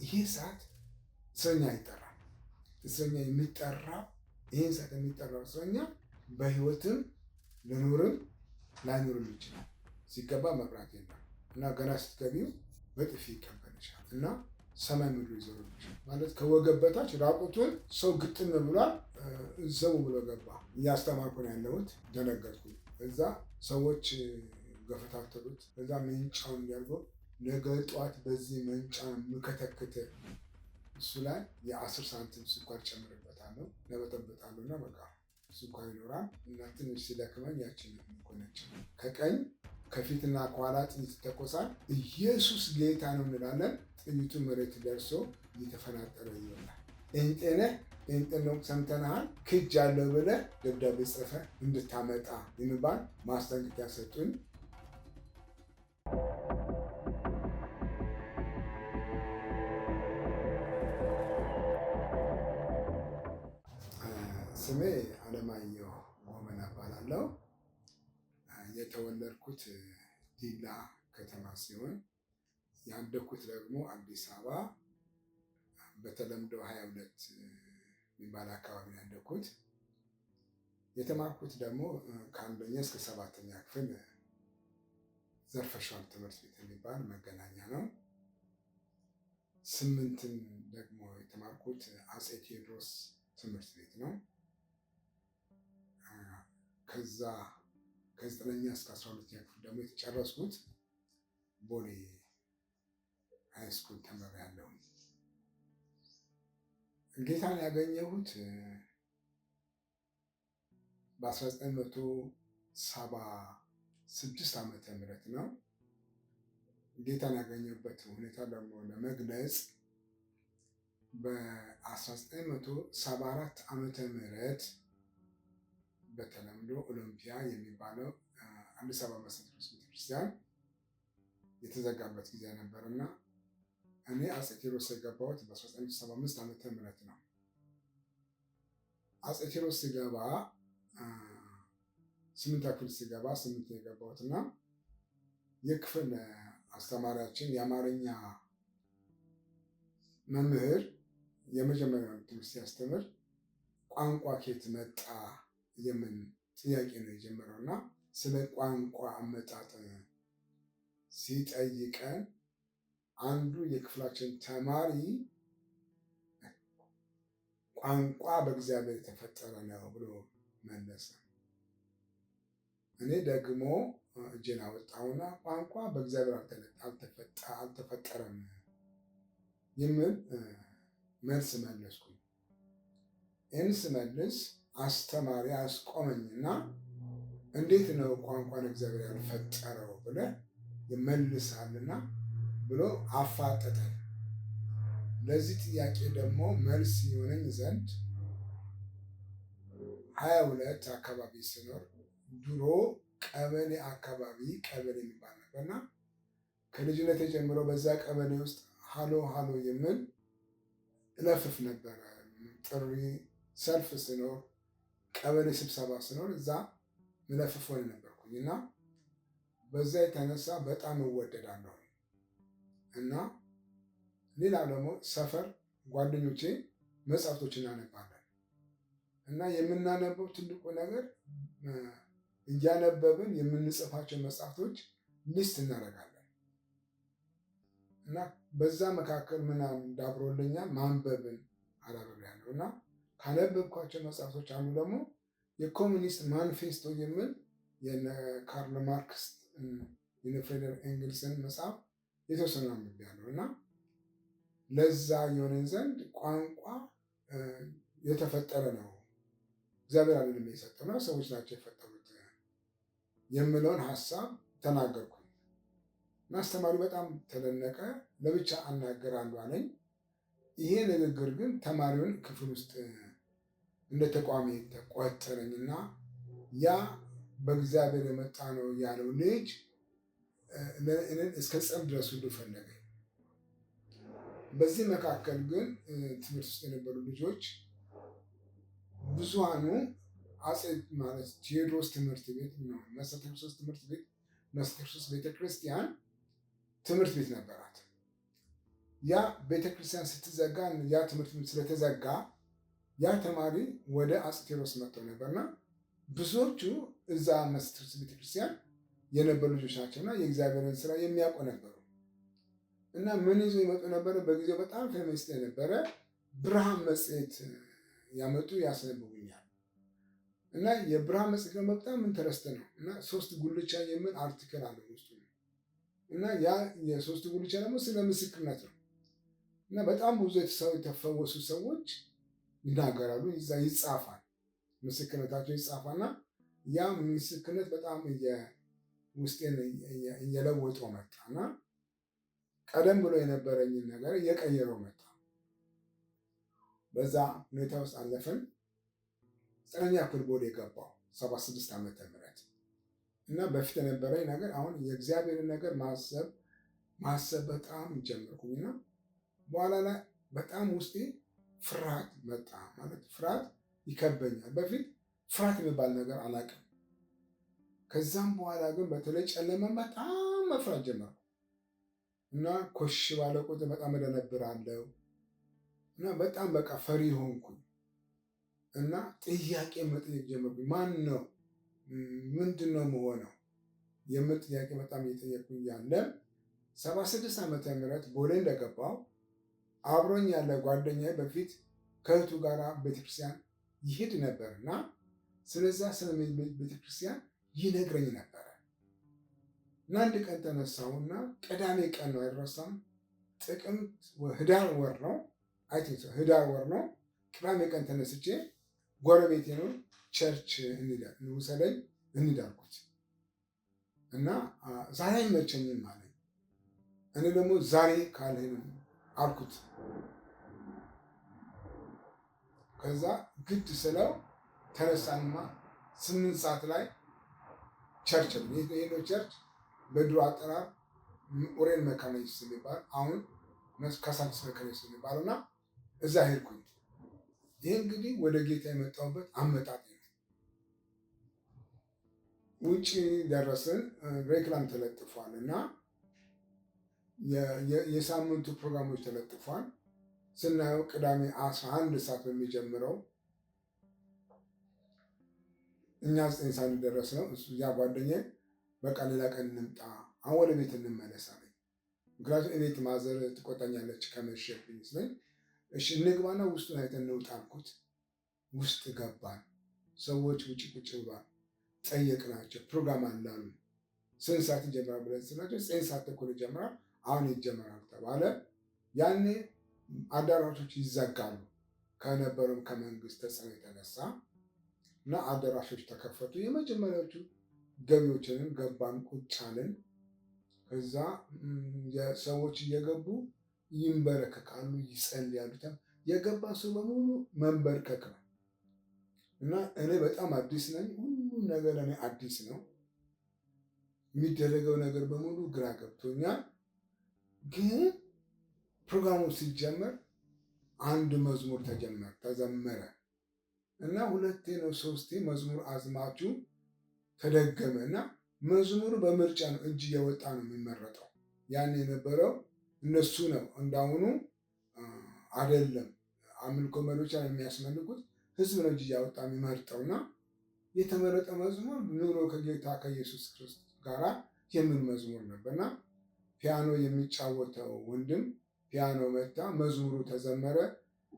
ይሄ ሰዓት እስረኛ ይጠራል። እስረኛ የሚጠራው ይህን ሰዓት የሚጠራው እስረኛ በህይወትም ልኖርም ላይኖርም ይችላል። ሲገባ መብራት የለም እና ገና ስትገቢው በጥፊ ይቀበልሻል እና ሰማይ ምድሩ ይዞርብሻል። ማለት ከወገብ በታች ራቁቱን ሰው ግጥም ብሏል። ዘው ብሎ ገባ። እያስተማርኩ ነው ያለሁት። ደነገጥኩ። እዛ ሰዎች ገፈታተሉት። እዛ መንጫውን እንዲያርገው ነገ ጠዋት በዚህ መንጫ ምከተክት እሱ ላይ የ10 ሳንቲም ስኳር ጨምርበታለሁ፣ ለበጠበጣለሁ እና በቃ ስኳር ይኖራል እና ትንሽ ሲለክመኝ ያችን ኮነች። ከቀኝ ከፊትና ከኋላ ጥይት ይተኮሳል። ኢየሱስ ጌታ ነው እንላለን። ጥይቱ መሬት ደርሶ እየተፈናጠረ ይሆናል። ጴንጤነህ ጴንጤን ነው ሰምተናሃል፣ ክጅ አለው ብለህ ደብዳቤ ጽፈህ እንድታመጣ የሚባል ማስጠንቀቂያ ሰጡኝ። ስሜ አለማየሁ ጎመና እባላለሁ። የተወለድኩት ዲላ ከተማ ሲሆን ያደግኩት ደግሞ አዲስ አበባ በተለምዶ 22 የሚባል አካባቢ ነው ያደግኩት። የተማርኩት ደግሞ ከ1ኛ እስከ 7ኛ ክፍል ዘርፈሻል ትምህርት ቤት የሚባል መገናኛ ነው። 8ን ደግሞ የተማርኩት አፄ ቴዎድሮስ ትምህርት ቤት ነው። ከዛ ከ9ኛ እስከ 12ኛ ክፍል ደግሞ የተጨረስኩት ቦሌ ሃይስኩል ተምሬያለሁ። ጌታን ያገኘሁት በ1976 ዓመተ ምህረት ነው። ጌታን ያገኘሁበት ሁኔታ ደግሞ ለመግለጽ በ1974 ዓመተ ምህረት በተለምዶ ኦሎምፒያ የሚባለው አዲስ አበባ መሰንበት ቤተክርስቲያን የተዘጋበት ጊዜ ነበርና እኔ አፄ ቴዎድሮስ የገባሁት በ1975 ዓመተ ምህረት ነው። አፄ ቴዎድሮስ ሲገባ 8ኛ ክፍል ሲገባ 8 የገባሁት እና የክፍል አስተማሪያችን የአማርኛ መምህር የመጀመሪያውን ትምህርት ሲያስተምር ቋንቋ ከየት መጣ የምን ጥያቄ ነው የጀመረው እና ስለ ቋንቋ አመጣጥ ሲጠይቀን አንዱ የክፍላችን ተማሪ ቋንቋ በእግዚአብሔር የተፈጠረ ነው ብሎ መለሰ። እኔ ደግሞ እጄን አወጣሁና ቋንቋ በእግዚአብሔር አልተፈጠረም የሚል መልስ መለስኩኝ። ይህን ስመልስ አስተማሪ አስቆመኝና እንዴት ነው ቋንቋን እግዚአብሔር ያልፈጠረው ብለህ ይመልሳልና ብሎ አፋጠጠኝ። ለዚህ ጥያቄ ደግሞ መልስ የሆነኝ ዘንድ 22 አካባቢ ስኖር ድሮ ቀበሌ አካባቢ ቀበሌ የሚባል ነበርና ከልጅነት ጀምሮ በዛ ቀበሌ ውስጥ ሃሎ ሃሎ የሚል እለፍፍ ነበረ። ጥሪ ሰልፍ ስኖር ቀበሌ ስብሰባ ስኖር እዛ ምለፍፍ ሆነ ነበርኩኝ እና በዛ የተነሳ በጣም እወደዳለሁ እና ሌላ ደግሞ ሰፈር ጓደኞቼ መጽሐፍቶች እናነባለን እና የምናነበው ትልቁ ነገር እያነበብን የምንጽፋቸው መጽሐፍቶች ሊስት እናደርጋለን እና በዛ መካከል ምናምን ዳብሮልኛል ማንበብን አዳብሬያለሁ እና ካነበብኳቸው መጽሐፍቶች አንዱ ደግሞ የኮሚኒስት ማኒፌስቶ የሚል የካርል ማርክስ የፍሬደሪክ ኤንግልስን መጽሐፍ የተወሰነ አንብቤያለሁ እና ለዛ የሆነን ዘንድ ቋንቋ የተፈጠረ ነው፣ እግዚአብሔር አይደለም የሰጠው ነው፣ ሰዎች ናቸው የፈጠሩት የምለውን ሀሳብ ተናገርኩኝ እና አስተማሪው በጣም ተደነቀ። ለብቻ አናገራለሁ አለኝ። ይሄ ንግግር ግን ተማሪውን ክፍል ውስጥ እንደ ተቋሚ ተቆጠረኝና ያ በእግዚአብሔር የመጣ ነው ያለው ልጅ እስከ ጸብ ድረስ ሁሉ ፈለገኝ። በዚህ መካከል ግን ትምህርት ውስጥ የነበሩ ልጆች ብዙሃኑ አፄ ማለት ቴዎድሮስ ትምህርት ቤት ነው፣ መሰረተ ክርስቶስ ትምህርት ቤት፣ መሰረተ ክርስቶስ ቤተክርስቲያን ትምህርት ቤት ነበራት። ያ ቤተክርስቲያን ስትዘጋ ያ ትምህርት ስለተዘጋ ያ ተማሪ ወደ አፄ ቴዎድሮስ መጥተው ነበርና ብዙዎቹ እዛ መስትርስ ቤተክርስቲያን የነበሩ ልጆች ናቸውና የእግዚአብሔርን ስራ የሚያውቁ ነበሩ እና ምን ይዞ ይመጡ ነበረ? በጊዜው በጣም ፌመስ የነበረ ብርሃን መጽሔት ያመጡ ያስነብቡኛል እና የብርሃን መጽሔት ደግሞ በጣም ኢንተረስት ነው እና 3 ጉልቻ የሚል አርቲክል አለ ውስጡ እና ያ የ3 ጉልቻ ደግሞ ስለ ምስክርነት ነው እና በጣም ብዙ የተፈወሱ ሰዎች ይናገራሉ። ይዛ ይጻፋል፣ ምስክርነታቸው ይጻፋልና ያ ምስክርነት በጣም ውስጤን እየለወጠው መጣና ቀደም ብሎ የነበረኝን ነገር እየቀየረው መጣ። በዛ ሁኔታ ውስጥ አለፈን። 9ኛ ክፍል ቦሌ የገባው 76 ዓመተ ምህረት እና በፊት የነበረኝ ነገር አሁን የእግዚአብሔርን ነገር ማሰብ በጣም ጀመርኩኝና በኋላ ላይ በጣም ውስጤ ፍርሃት መጣ። ማለት ፍርሃት ይከበኛል። በፊት ፍርሃት የሚባል ነገር አላውቅም። ከዛም በኋላ ግን በተለይ ጨለማ በጣም መፍራት ጀመርኩ እና ኮሽ ባለ ቁጥር በጣም እደነብራለሁ እና በጣም በቃ ፈሪ ሆንኩኝ እና ጥያቄ መጠየቅ ጀመርኩኝ። ማን ነው? ምንድን ነው የምሆነው? የምል ጥያቄ በጣም እየጠየቅኩኝ ያለ 76 ዓመተ ምህረት ቦሌ እንደገባው አብሮኝ ያለ ጓደኛዬ በፊት ከእህቱ ጋር ቤተክርስቲያን ይሄድ ነበርና ስለዛ ስለ ቤተክርስቲያን ይነግረኝ ነበረ እና አንድ ቀን ተነሳሁና ቅዳሜ ቀን ነው አይረሳም። ህዳር ወር ነው ህዳር ወር ነው። ቅዳሜ ቀን ተነስቼ ጎረቤቴ ነው ቸርች እንውሰደኝ እንሂድ አልኩት እና ዛሬ አይመቸኝም አለኝ። እኔ ደግሞ ዛሬ ካልሄድን አልኩት። ከዛ ግድ ስለው ተነሳንማ 8 ሰዓት ላይ ቸርች ነው የሄደው። ቸርች በድሮ አጠራር ኡሬል መካኒክስ የሚባል አሁን ካሳንቺስ መካኒክስ የሚባለው እና እዛ ሄድኩኝ። ይህ እንግዲህ ወደ ጌታ የመጣሁበት አመጣጥ ነው። ውጭ ደረስን። ሬክላም ተለጥፏል እና የሳምንቱ ፕሮግራሞች ተለጥፏል። ስናየው ቅዳሜ 11 ሰዓት በሚጀምረው እኛ 9 ሰዓት ደረስ ነው። ያ ጓደኛዬ በቃ ሌላ ቀን እንምጣ፣ አሁን ወደ ቤት እንመለስ አለኝ። ምክንያቱም እቤት ማዘር ትቆጣኛለች ከመሸብኝ ስለኝ፣ እሺ እንግባና ውስጡን አይተን እንውጣ አልኩት። ውስጥ ገባን። ሰዎች ውጭ ቁጭ ብሏል። ጠየቅናቸው። ፕሮግራም አላሉ። 8 ሰዓት ይጀምራል ብለን ስናቸው 9 ሰዓት ተኩል ይጀምራል፣ አሁን ይጀምራል ተባለ። ያኔ አዳራሾች ይዘጋሉ ከነበረው ከመንግስት ተጽዕኖ የተነሳ እና አዳራሾች ተከፈቱ። የመጀመሪያዎቹ ገቢዎችንም ገባን፣ ቁጭ አልን። ከዛ ሰዎች እየገቡ ይንበረከካሉ፣ ይጸልያሉ። የገባ ሰው በሙሉ መንበርከክ ነው እና እኔ በጣም አዲስ ነኝ። ሁሉም ነገር ለእኔ አዲስ ነው። የሚደረገው ነገር በሙሉ ግራ ገብቶኛል። ግን ፕሮግራሙ ሲጀመር አንድ መዝሙር ተዘመረ እና 2 ነው 3 መዝሙር አዝማቹ ተደገመ እና መዝሙሩ በምርጫ ነው፣ እጅ እየወጣ ነው የሚመረጠው። ያን የነበረው እነሱ ነው፣ እንዳሁኑ አይደለም። አምልኮ መሪዎች የሚያስመልኩት ህዝብ ነው እጅ እያወጣ የሚመርጠውና የተመረጠ መዝሙር ኑሮ ከጌታ ከኢየሱስ ክርስቶስ ጋር የሚል መዝሙር ነበርና ፒያኖ የሚጫወተው ወንድም ፒያኖ መታ፣ መዝሙሩ ተዘመረ።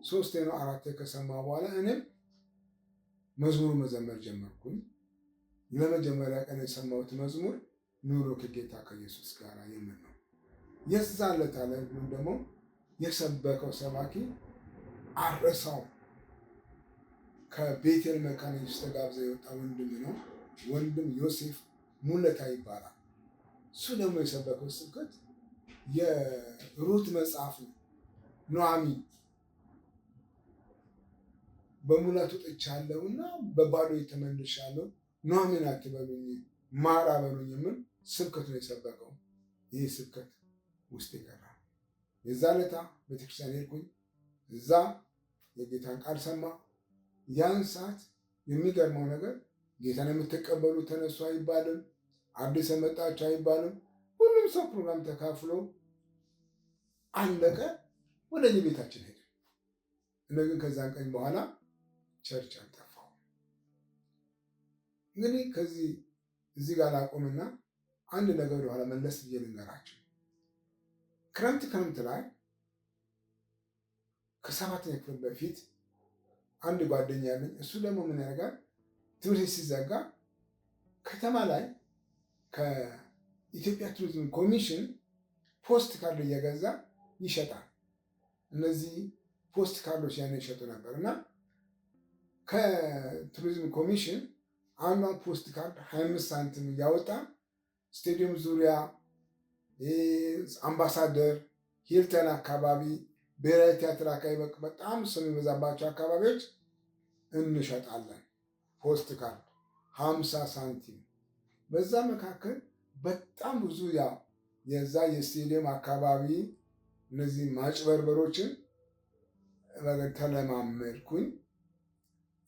3 ነው 4 ከሰማ በኋላ እኔም መዝሙሩ መዘመር ጀመርኩኝ። ለመጀመሪያ ቀን የሰማሁት መዝሙር ኑሮ ከጌታ ከኢየሱስ ጋር የሚል ነው። የዛን ዕለት ደግሞ የሰበከው ሰባኪ አረሳው። ከቤቴል መካኒክስ ተጋብዞ የወጣ ወንድም ነው። ወንድም ዮሴፍ ሙለታ ይባላል። እሱ ደግሞ የሰበከው ስብከት የሩት መጽሐፍ ነው። ኑኃሚን በሙላቱ ጠጥቻለሁና በባዶ ተመልሻለሁ፣ ኑኃሚን አትበሉኝ ማራ በሉኝ የሚል ስብከት ነው የሰበከው። ይህ ስብከት ውስጥ ይቀራ። የዛ ዕለት ቤተክርስቲያን ሄድኩኝ። እዛ የጌታን ቃል ሰማ። ያን ሰዓት የሚገርመው ነገር ጌታን የምትቀበሉ ተነሱ አይባልም፣ አዲስ የመጣችሁ አይባልም። ሁሉም ሰው ፕሮግራም ተካፍሎ አለቀ። ወደ ቤታችን ሄደ። እነ ግን ከዛን ቀን በኋላ ቸርች አልጠፋሁም። እንግዲህ እዚህ ጋር ላቆምና አንድ ነገር ወደኋላ መለስ ብዬ ልንገራችሁ። ክረምት ላይ ከ7ኛ ክፍል በፊት አንድ ጓደኛ ያለኝ፣ እሱ ደግሞ ምን ያደርጋል፣ ትምህርት ሲዘጋ ከተማ ላይ ከኢትዮጵያ ቱሪዝም ኮሚሽን ፖስት ካርድ እየገዛ ይሸጣል። እነዚህ ፖስት ካርዶች ያን ይሸጡ ነበር እና ከቱሪዝም ኮሚሽን አንዷን ፖስት ካርድ 25 ሳንቲም እያወጣ ስቴዲየም ዙሪያ፣ አምባሳደር፣ ሂልተን አካባቢ፣ ብሔራዊ ቲያትር አካባቢ በጣም ሰው የሚበዛባቸው አካባቢዎች እንሸጣለን። ፖስት ካርድ 50 ሳንቲም። በዛ መካከል በጣም ብዙ የዛ የስቴዲየም አካባቢ እነዚህ ማጭበርበሮችን ተለማመድኩኝ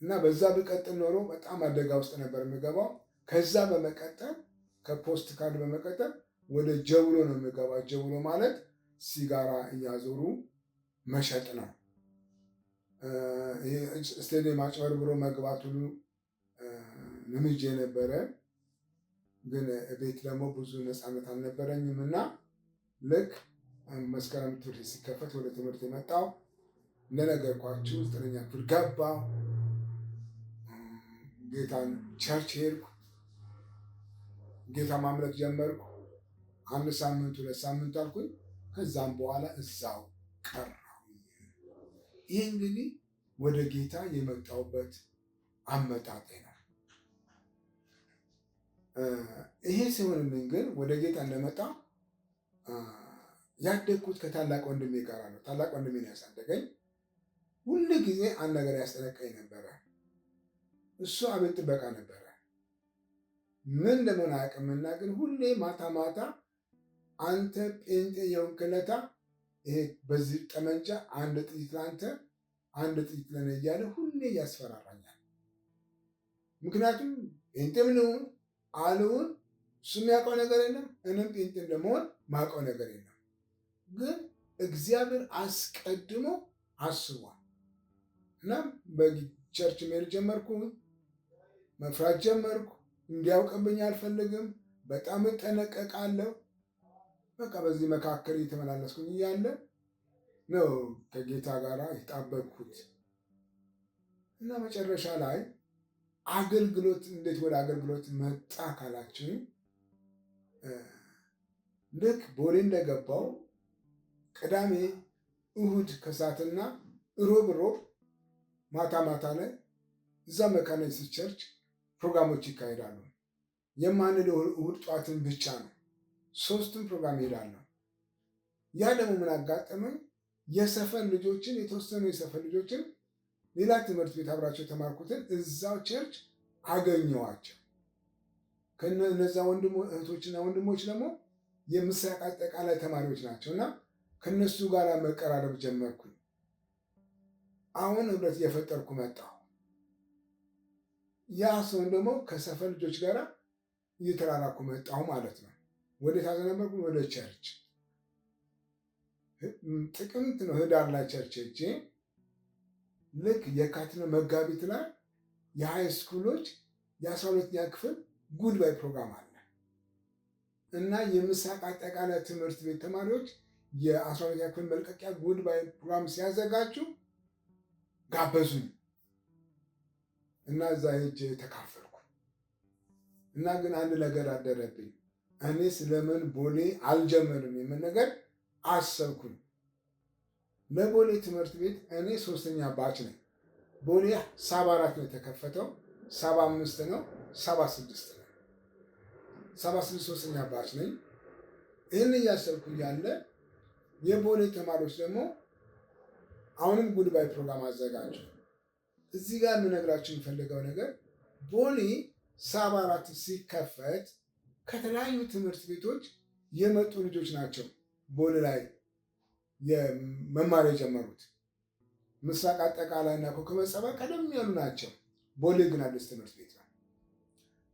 እና በዛ ብቀጥል ኖሮ በጣም አደጋ ውስጥ ነበር የምገባው። ከዛ በመቀጠል ከፖስት ካርድ በመቀጠል ወደ ጀብሎ ነው የምገባው። ጀብሎ ማለት ሲጋራ እያዞሩ መሸጥ ነው። ስቴዲየም አጭበርብሮ መግባት ሁሉ ልምጄ ነበረ። ግን ቤት ደግሞ ብዙ ነፃነት አልነበረኝም እና ልክ መስከረም ትምህርት ሲከፈት ወደ ትምህርት የመጣው እንደነገርኳችሁ 9ኛ ክፍል ገባሁ። ጌታን ቸርች ሄድኩ። ጌታ ማምለክ ጀመርኩ። 1 ሳምንት 2 ሳምንት አልኩኝ። ከዛም በኋላ እዛው ቀረሁ። ይህ እንግዲህ ወደ ጌታ የመጣሁበት አመጣጤ ነው። ይሄ ሲሆንልኝ ግን ወደ ጌታ እንደመጣ ያደግኩት ከታላቅ ወንድሜ ጋር ነው። ታላቅ ወንድሜ ነው ያሳደገኝ። ሁሉ ጊዜ አንድ ነገር ያስጠነቀኝ ነበረ። እሱ አብዮት ጥበቃ ነበረ። ምን እንደሆነ አያውቅምና ግን ሁሌ ማታ ማታ አንተ ጴንጤ የሆንክ ዕለት ይሄ በዚህ ጠመንጃ አንድ ጥይት ለአንተ አንድ ጥይት ለእኔ እያለ ሁሌ ያስፈራራኛል። ምክንያቱም ጴንጤም ልሁን አልሁን እሱ የሚያውቀው ነገር የለም፣ እኔም ጴንጤ እንደመሆን ማውቀው ነገር የለም። ግን እግዚአብሔር አስቀድሞ አስቧል እና በቸርች መሄድ ጀመርኩ። መፍራት ጀመርኩ። እንዲያውቅብኝ አልፈልግም። በጣም እጠነቀቃለሁ። በቃ በዚህ መካከል እየተመላለስኩኝ እያለ ነው ከጌታ ጋር የጣበቅኩት እና መጨረሻ ላይ አገልግሎት እንዴት ወደ አገልግሎት መጣ ካላችሁ ልክ ቦሌ እንደገባው ቅዳሜ፣ እሁድ ከሰዓትና ሮብ ማታ ማታ ላይ እዛ መካነ ኢየሱስ ቸርች ፕሮግራሞች ይካሄዳሉ። የማንለው እሁድ ጠዋትን ብቻ ነው። 3ቱም ፕሮግራም ይሄዳለሁ። ያ ደግሞ ምን አጋጠመኝ? የሰፈር ልጆችን የተወሰኑ የሰፈር ልጆችን ሌላ ትምህርት ቤት አብራቸው የተማርኩትን እዛው ቸርች አገኘዋቸው። ከነዛ እህቶችና ወንድሞች ደግሞ የምስራቅ አጠቃላይ ተማሪዎች ናቸው እና ከነሱ ጋር መቀራረብ ጀመርኩኝ። አሁን ህብረት እየፈጠርኩ መጣሁ። ያ ሰውን ደግሞ ከሰፈር ልጆች ጋር እየተራራኩ መጣሁ ማለት ነው። ወደ ታዘነበርኩ ወደ ቸርች ጥቅምት ነው ህዳር ላይ ቸርች ሄጄ ልክ የካቲት ነው መጋቢት ላይ የሃይ ስኩሎች የ12ኛ ክፍል ጉድባይ ፕሮግራም አለ እና የምስራቅ አጠቃላይ ትምህርት ቤት ተማሪዎች የ12ኛ ክፍል መልቀቂያ ጉድባይ ፕሮግራም ሲያዘጋጁ ጋበዙኝ እና እዛ ሄጄ ተካፈልኩ እና ግን አንድ ነገር አደረብኝ። እኔ ስለምን ቦሌ አልጀመርም የምን ነገር አሰብኩኝ። ለቦሌ ትምህርት ቤት እኔ 3ኛ ባች ነኝ። ቦሌ 74 ነው የተከፈተው፣ 75 ነው፣ 76 ነው። 76 3ኛ ባች ነኝ። ይህን እያሰብኩ ያለ የቦሌ ተማሪዎች ደግሞ አሁንም ጉድባይ ፕሮግራም አዘጋጁ። እዚህ ጋር የምነግራችሁ የሚፈልገው ነገር ቦሌ 74 ሲከፈት ከተለያዩ ትምህርት ቤቶች የመጡ ልጆች ናቸው ቦሌ ላይ መማር የጀመሩት። ምስራቅ አጠቃላይ እና ኮከበ ጽባህ ቀደም ያሉ ናቸው። ቦሌ ግን አዲስ ትምህርት ቤት ነው።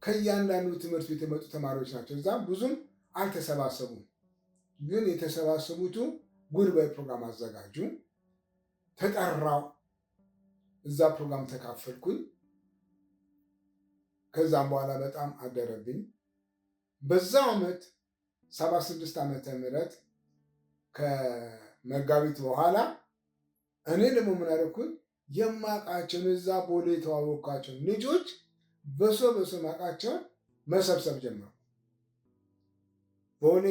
ከእያንዳንዱ ትምህርት ቤት የመጡ ተማሪዎች ናቸው። እዛም ብዙም አልተሰባሰቡም። ግን የተሰባሰቡቱ ጉድባይ ፕሮግራም አዘጋጁ። ተጠራው። እዛ ፕሮግራም ተካፈልኩኝ። ከዛም በኋላ በጣም አደረብኝ። በዛው ዓመት 76 ዓመተ ምህረት ከመጋቢት በኋላ እኔ ደግሞ ምን አደረኩኝ? የማውቃቸውን እዛ ቦሌ የተዋወቅኳቸውን ልጆች በሶ ማውቃቸውን መሰብሰብ ጀመሩ። ቦሌ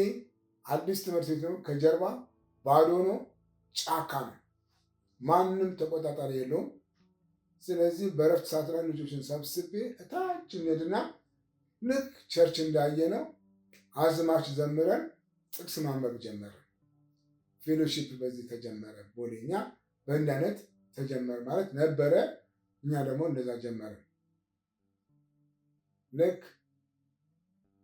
አዲስ ትምህርት ቤት ነው። ከጀርባ ባዶ ነው፣ ጫካ ነው፣ ማንም ተቆጣጣሪ የለውም። ስለዚህ በረፍት ሰዓት ላይ ልጆችን ሰብስቤ እታች እንሄድና ልክ ቸርች እንዳየነው አዝማች ዘምረን ጥቅስ ማንበብ ጀመረ። ፌሎሺፕ በዚህ ተጀመረ። ቦሌኛ በእንዲህ አይነት ተጀመረ ማለት ነበረ። እኛ ደግሞ እንደዛ ጀመረ። ልክ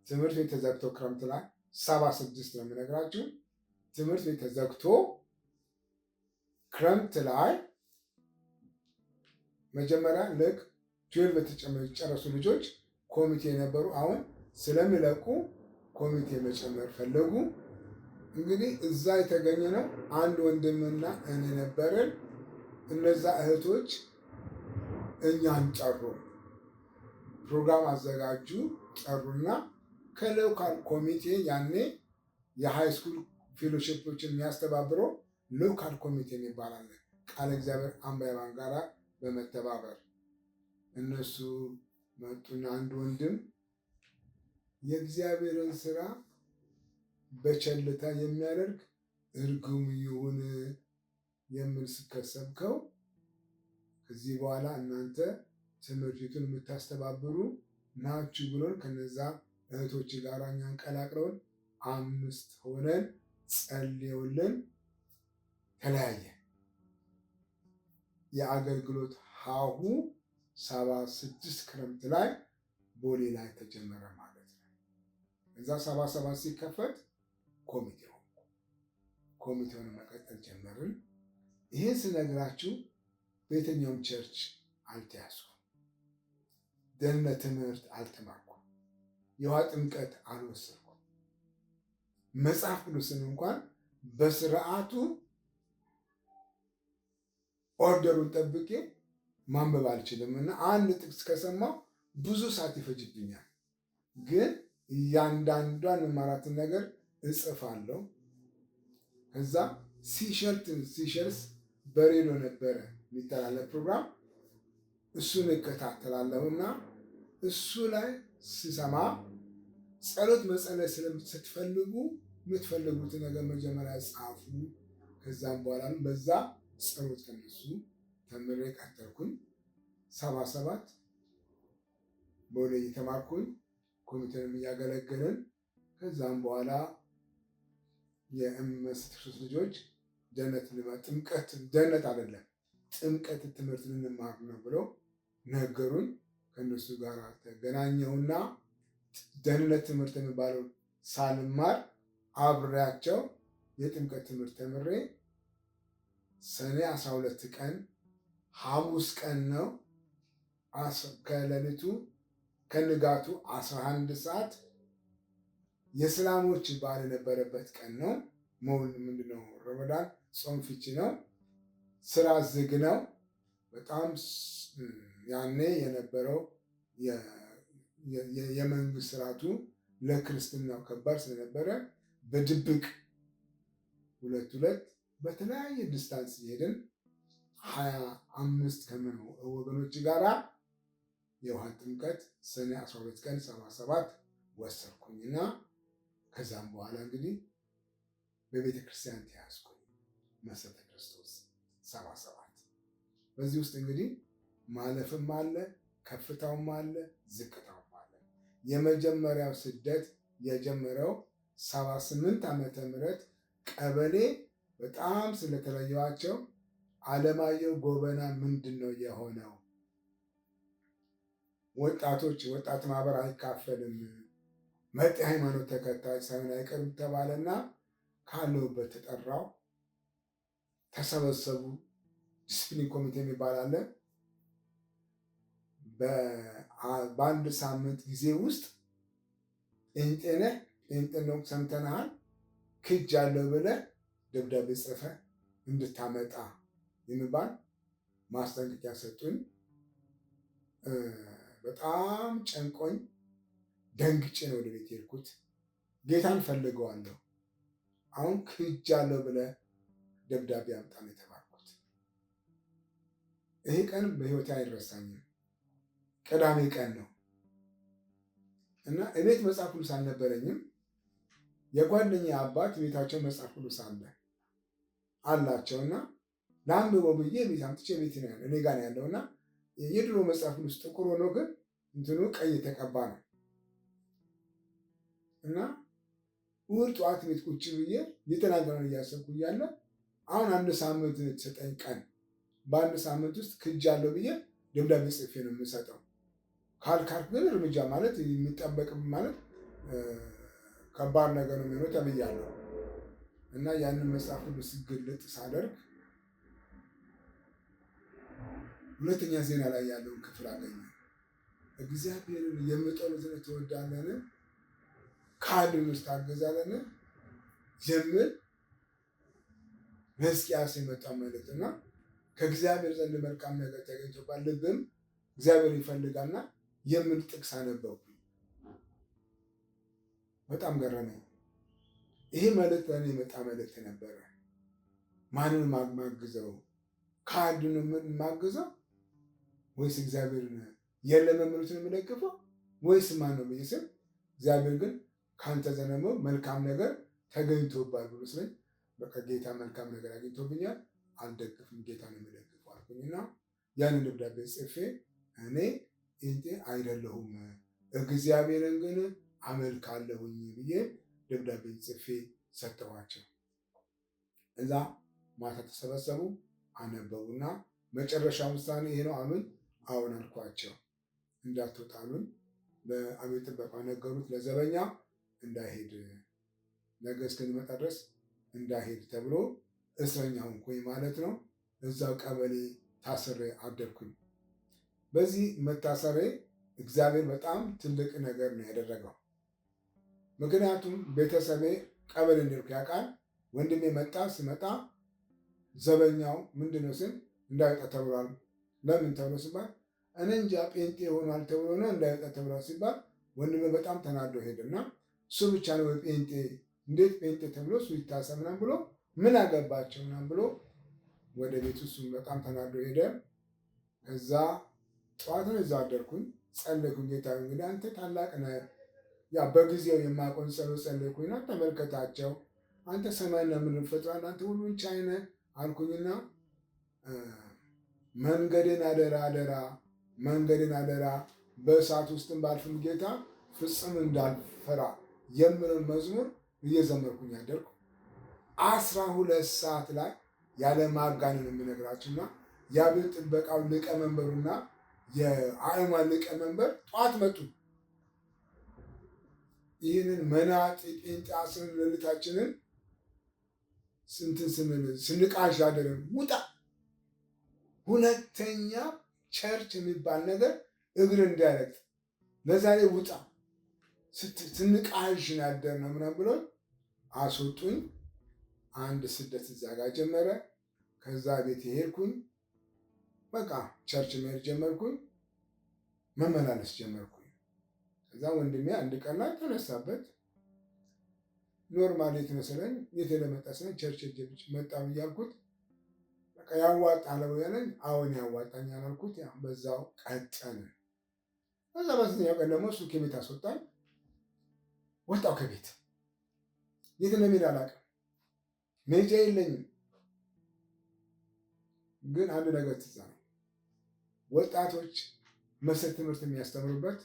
ትምህርት ቤት ተዘግቶ ክረምት ላይ 76 ነው የምነግራችሁ። ትምህርት ቤት ተዘግቶ ክረምት ላይ መጀመሪያ ልክ 12 የተጨረሱ ልጆች ኮሚቴ ነበሩ። አሁን ስለሚለቁ ኮሚቴ መጨመር ፈለጉ። እንግዲህ እዛ የተገኘ ነው አንድ ወንድምና እኔ ነበርን። እነዛ እህቶች እኛን ጠሩ፣ ፕሮግራም አዘጋጁ፣ ጠሩና ከሎካል ኮሚቴ ያኔ የሃይ ስኩል ፌሎሺፖችን የሚያስተባብረው ሎካል ኮሚቴ የሚባል ቃለ እግዚአብሔር አንባቢያን ጋራ በመተባበር እነሱ መጡና አንድ ወንድም የእግዚአብሔርን ስራ በቸልታ የሚያደርግ እርጉም ይሁን የሚል ስከሰብከው ከዚህ በኋላ እናንተ ትምህርት ቤቱን የምታስተባብሩ ናችሁ ብሎን ከነዛ እህቶች ጋር እኛን ቀላቅለውን 5 ሆነን ጸልየውልን ተለያየ። የአገልግሎት ሀሁ 76 ክረምት ላይ ቦሌ ላይ ተጀመረ ማለት ነው። እዛ 77 ሲከፈት ኮሚቴውን መቀጠል ጀመርን። ይህን ስነግራችሁ በየትኛውም ቸርች አልተያዝኩም። ደህንነት ትምህርት አልተማርኩም። የውሃ ጥምቀት አልወሰድኩም። መጽሐፍ ቅዱስን እንኳን በስርዓቱ ኦርደሩን ጠብቄ ማንበብ አልችልም እና አንድ ጥቅስ ከሰማሁ ብዙ ሰዓት ይፈጅብኛል። ግን እያንዳንዷን የማራትን ነገር እጽፋለሁ። ከዛ ሲሸልስ በሬዲዮ ነበረ የሚተላለፍ ፕሮግራም፣ እሱን እከታተላለሁ እና እሱ ላይ ስሰማ ጸሎት መጸለይ ስትፈልጉ የምትፈልጉትን ነገር መጀመሪያ ጻፉ። ከዛም በኋላ በዛ ጸሎት ከነሱ ተምሬ ቀጠልኩኝ። 77 ቦሌ እየተማርኩኝ ኮሚቴንም እያገለገልን ከዛም በኋላ የእመ63 ልጆች ደህንነት አይደለም ጥምቀት ትምህርት ልንማር ነው ብለው ነገሩኝ። ከእነሱ ጋር ተገናኘውና ደህንነት ትምህርት የሚባለው ሳልማር አብሬያቸው የጥምቀት ትምህርት ተምሬ ሰኔ 12 ቀን ሐሙስ ቀን ነው ከንጋቱ 11 ሰዓት የእስላሞች በዓል የነበረበት ቀን ነው። ምንድነው? ረመዳን ጾም ፍቺ ነው። ስራ ዝግ ነው። በጣም ያኔ የነበረው የመንግስት ስርዓቱ ለክርስትናው ከባድ ስለነበረ በድብቅ ሁለት በተለያየ ዲስታንስ እየሄድን 25 ከምን ወገኖች ጋራ የውሃ ጥምቀት ሰኔ 12 ቀን 77 ወሰድኩኝና ከዛም በኋላ እንግዲህ በቤተ ክርስቲያን ተያዝኩኝ። መሰረተ ክርስቶስ 77 በዚህ ውስጥ እንግዲህ ማለፍም አለ፣ ከፍታውም አለ፣ ዝቅታውም አለ። የመጀመሪያው ስደት የጀመረው 78 ዓመተ ምህረት ቀበሌ በጣም ስለተለየዋቸው አለማየሁ ጎበና ምንድን ነው የሆነው? ወጣት ማህበር አይካፈልም፣ መጤ ሃይማኖት ተከታይ ሳይሆን አይቀርም ተባለና ካለሁበት ተጠራው። ተሰበሰቡ። ዲስፕሊን ኮሚቴ የሚባል አለ። በአንድ ሳምንት ጊዜ ውስጥ ጴንጤ ነው ሰምተናል፣ ክጅ አለው ብለህ ደብዳቤ ጽፈ እንድታመጣ የሚባል ማስጠንቀቂያ ሰጡኝ። በጣም ጨንቆኝ ደንግጬ ነው ወደ ቤት የሄድኩት። ጌታን ፈልገዋለሁ፣ አሁን ክጃለሁ ብለህ ደብዳቤ አምጣ ነው የተባልኩት። ይሄ ቀን በሕይወቴ አይረሳኝም። ቅዳሜ ቀን ነው እና እቤት መጽሐፍ ቅዱስ አልነበረኝም። የጓደኛ አባት ቤታቸው መጽሐፍ ቅዱስ አላቸውና ለአንብበው ብዬ ቤት አምጥቼ ቤት ነው ያለው፣ እኔ ጋር ነው ያለውና የድሮ መጽሐፍ ቅዱስ ጥቁር ሆኖ ግን እንትኑ ቀይ የተቀባ ነው እና እሑድ ጠዋት ቤት ቁጭ ብዬ የተናገረውን እያሰብኩ እያለ አሁን 1 ሳምንት የተሰጠኝ ቀን፣ በ1 ሳምንት ውስጥ ክጃለሁ ብዬ ደብዳቤ ጽፌ ነው የምሰጠው። ካልካልክ ግን እርምጃ ማለት የሚጠበቅ ማለት ከባድ ነገር ነው የሚሆነው ተብያለሁ እና ያንን መጽሐፍ ቅዱስ ግልጥ ሳደርግ ሁለተኛ ዜና ላይ ያለውን ክፍል አገኘ። እግዚአብሔርን የምጠሉትን ትወዳለህን? ከሃዲውንስ ታገዛለህን? የሚል በሕዝቅያስ የመጣ መልእክት እና ከእግዚአብሔር ዘንድ መልካም ነገር ተገኝቶባል፣ ልብም እግዚአብሔር ይፈልጋልና የሚል ጥቅስ አነበብኩ። በጣም ገረመኝ። ይሄ መልእክት ለእኔ የመጣ መልእክት ነበረ። ማንን ማግዘው? ከሃዲውን ማግዘው ወይስ እግዚአብሔርን የለም የሚሉትን የምደግፈው ወይስ ማን ነው ብዬ ስል እግዚአብሔር ግን ከአንተ ዘንድ መልካም ነገር ተገኝቶባል ብሎ ስለኝ በቃ ጌታ መልካም ነገር አግኝቶብኛል፣ አልደግፍም፣ ጌታ ነው የምደግፈው አልኩኝና ያንን ደብዳቤ ጽፌ እኔ ጴንጤ አይደለሁም እግዚአብሔርን ግን አመልካለሁኝ ብዬ ደብዳቤ ጽፌ ሰጠኋቸው። እዛ ማታ ተሰበሰቡ፣ አነበቡና መጨረሻ ውሳኔ ይሄ ነው አሉኝ። አዎን አልኳቸው። እንዳትወጣ አሉኝ። በአብዮት ጥበቃ ነገሩት፣ ለዘበኛ እንዳይሄድ ነገ እስክንመጣ ድረስ እንዳይሄድ ተብሎ እስረኛ ሆንኩኝ ማለት ነው። እዛው ቀበሌ ታስሬ አደርኩኝ። በዚህ መታሰሬ እግዚአብሔር በጣም ትልቅ ነገር ነው ያደረገው። ምክንያቱም ቤተሰቤ ቀበሌ እንደልኩ ያውቃል። ወንድሜ ስመጣ ዘበኛው ምንድነው ስል እንዳይወጣ ተብሏል። ለምን ተብሎ ሲባል እኔ እንጃ ጴንጤ ሆኗል ተብሎ ነው እንዳይወጣ ተብሏል ሲባል ወንድሜ በጣም ተናዶ ሄደና እሱ ብቻ ነው ጴንጤ፣ እንዴት ጴንጤ ተብሎ እሱ ይታሰር ምናምን ብሎ ምን አገባቸው ምናምን ብሎ ወደ ቤቱ እሱም በጣም ተናዶ ሄደ። እዛ ጠዋት ነው እዛ አደርኩኝ፣ ጸለይኩኝ። ጌታ እንግዲህ አንተ ታላቅ ነህ፣ ያ በጊዜው የማቆን ጸሎት ጸለይኩኝና ተመልከታቸው፣ አንተ ሰማይና ምድርን ፈጥረሃል፣ አንተ ሁሉን ቻይ ነህ አልኩኝና መንገድን አደራ መንገድን አደራ በእሳት ውስጥም ባልፍም ጌታ ፍጹም እንዳልፈራ የምለውን መዝሙር እየዘመርኩኝ አደርኩ። 12 ሰዓት ላይ ያለ ማጋነን የምነግራችሁና የአብዮት ጥበቃው ሊቀመንበሩና የአእማን ሊቀመንበር ጠዋት መጡ። ይህንን መናጢ ጴንጤ አስረን ሌሊታችንን ስንቃዥ አደረን። ውጣ፣ ሁለተኛ ቸርች የሚባል ነገር እግር እንዳይረግጥ ለዛሬ ውጣ፣ ስንቃዥ ያደር ነው ምናምን ብሎ አስወጡኝ። አንድ ስደት እዛ ጋር ጀመረ። ከዛ ቤት ሄድኩኝ። በቃ ቸርች መሄድ ጀመርኩኝ፣ መመላለስ ጀመርኩኝ። ከዛ ወንድሜ አንድ ቀን ላይ ተነሳበት። ኖርማል የተመሰለኝ የተለመጣ ስለኝ ቸርች መጣሁ እያልኩት በቃ ያዋጣል ያለኝ አሁን ያዋጣኛል አልኩት። ያ በዛው ቀጠለ። ከዛ በስንተኛው ቀን ደግሞ እሱ ከቤት አስወጣኝ። ወጣሁ ከቤት። የት እንደምሄድ አላውቅም፣ መሄጃ የለኝም። ግን አንድ ነገር ትዝ አለኝ። ወጣቶች መሰረት ትምህርት የሚያስተምሩበት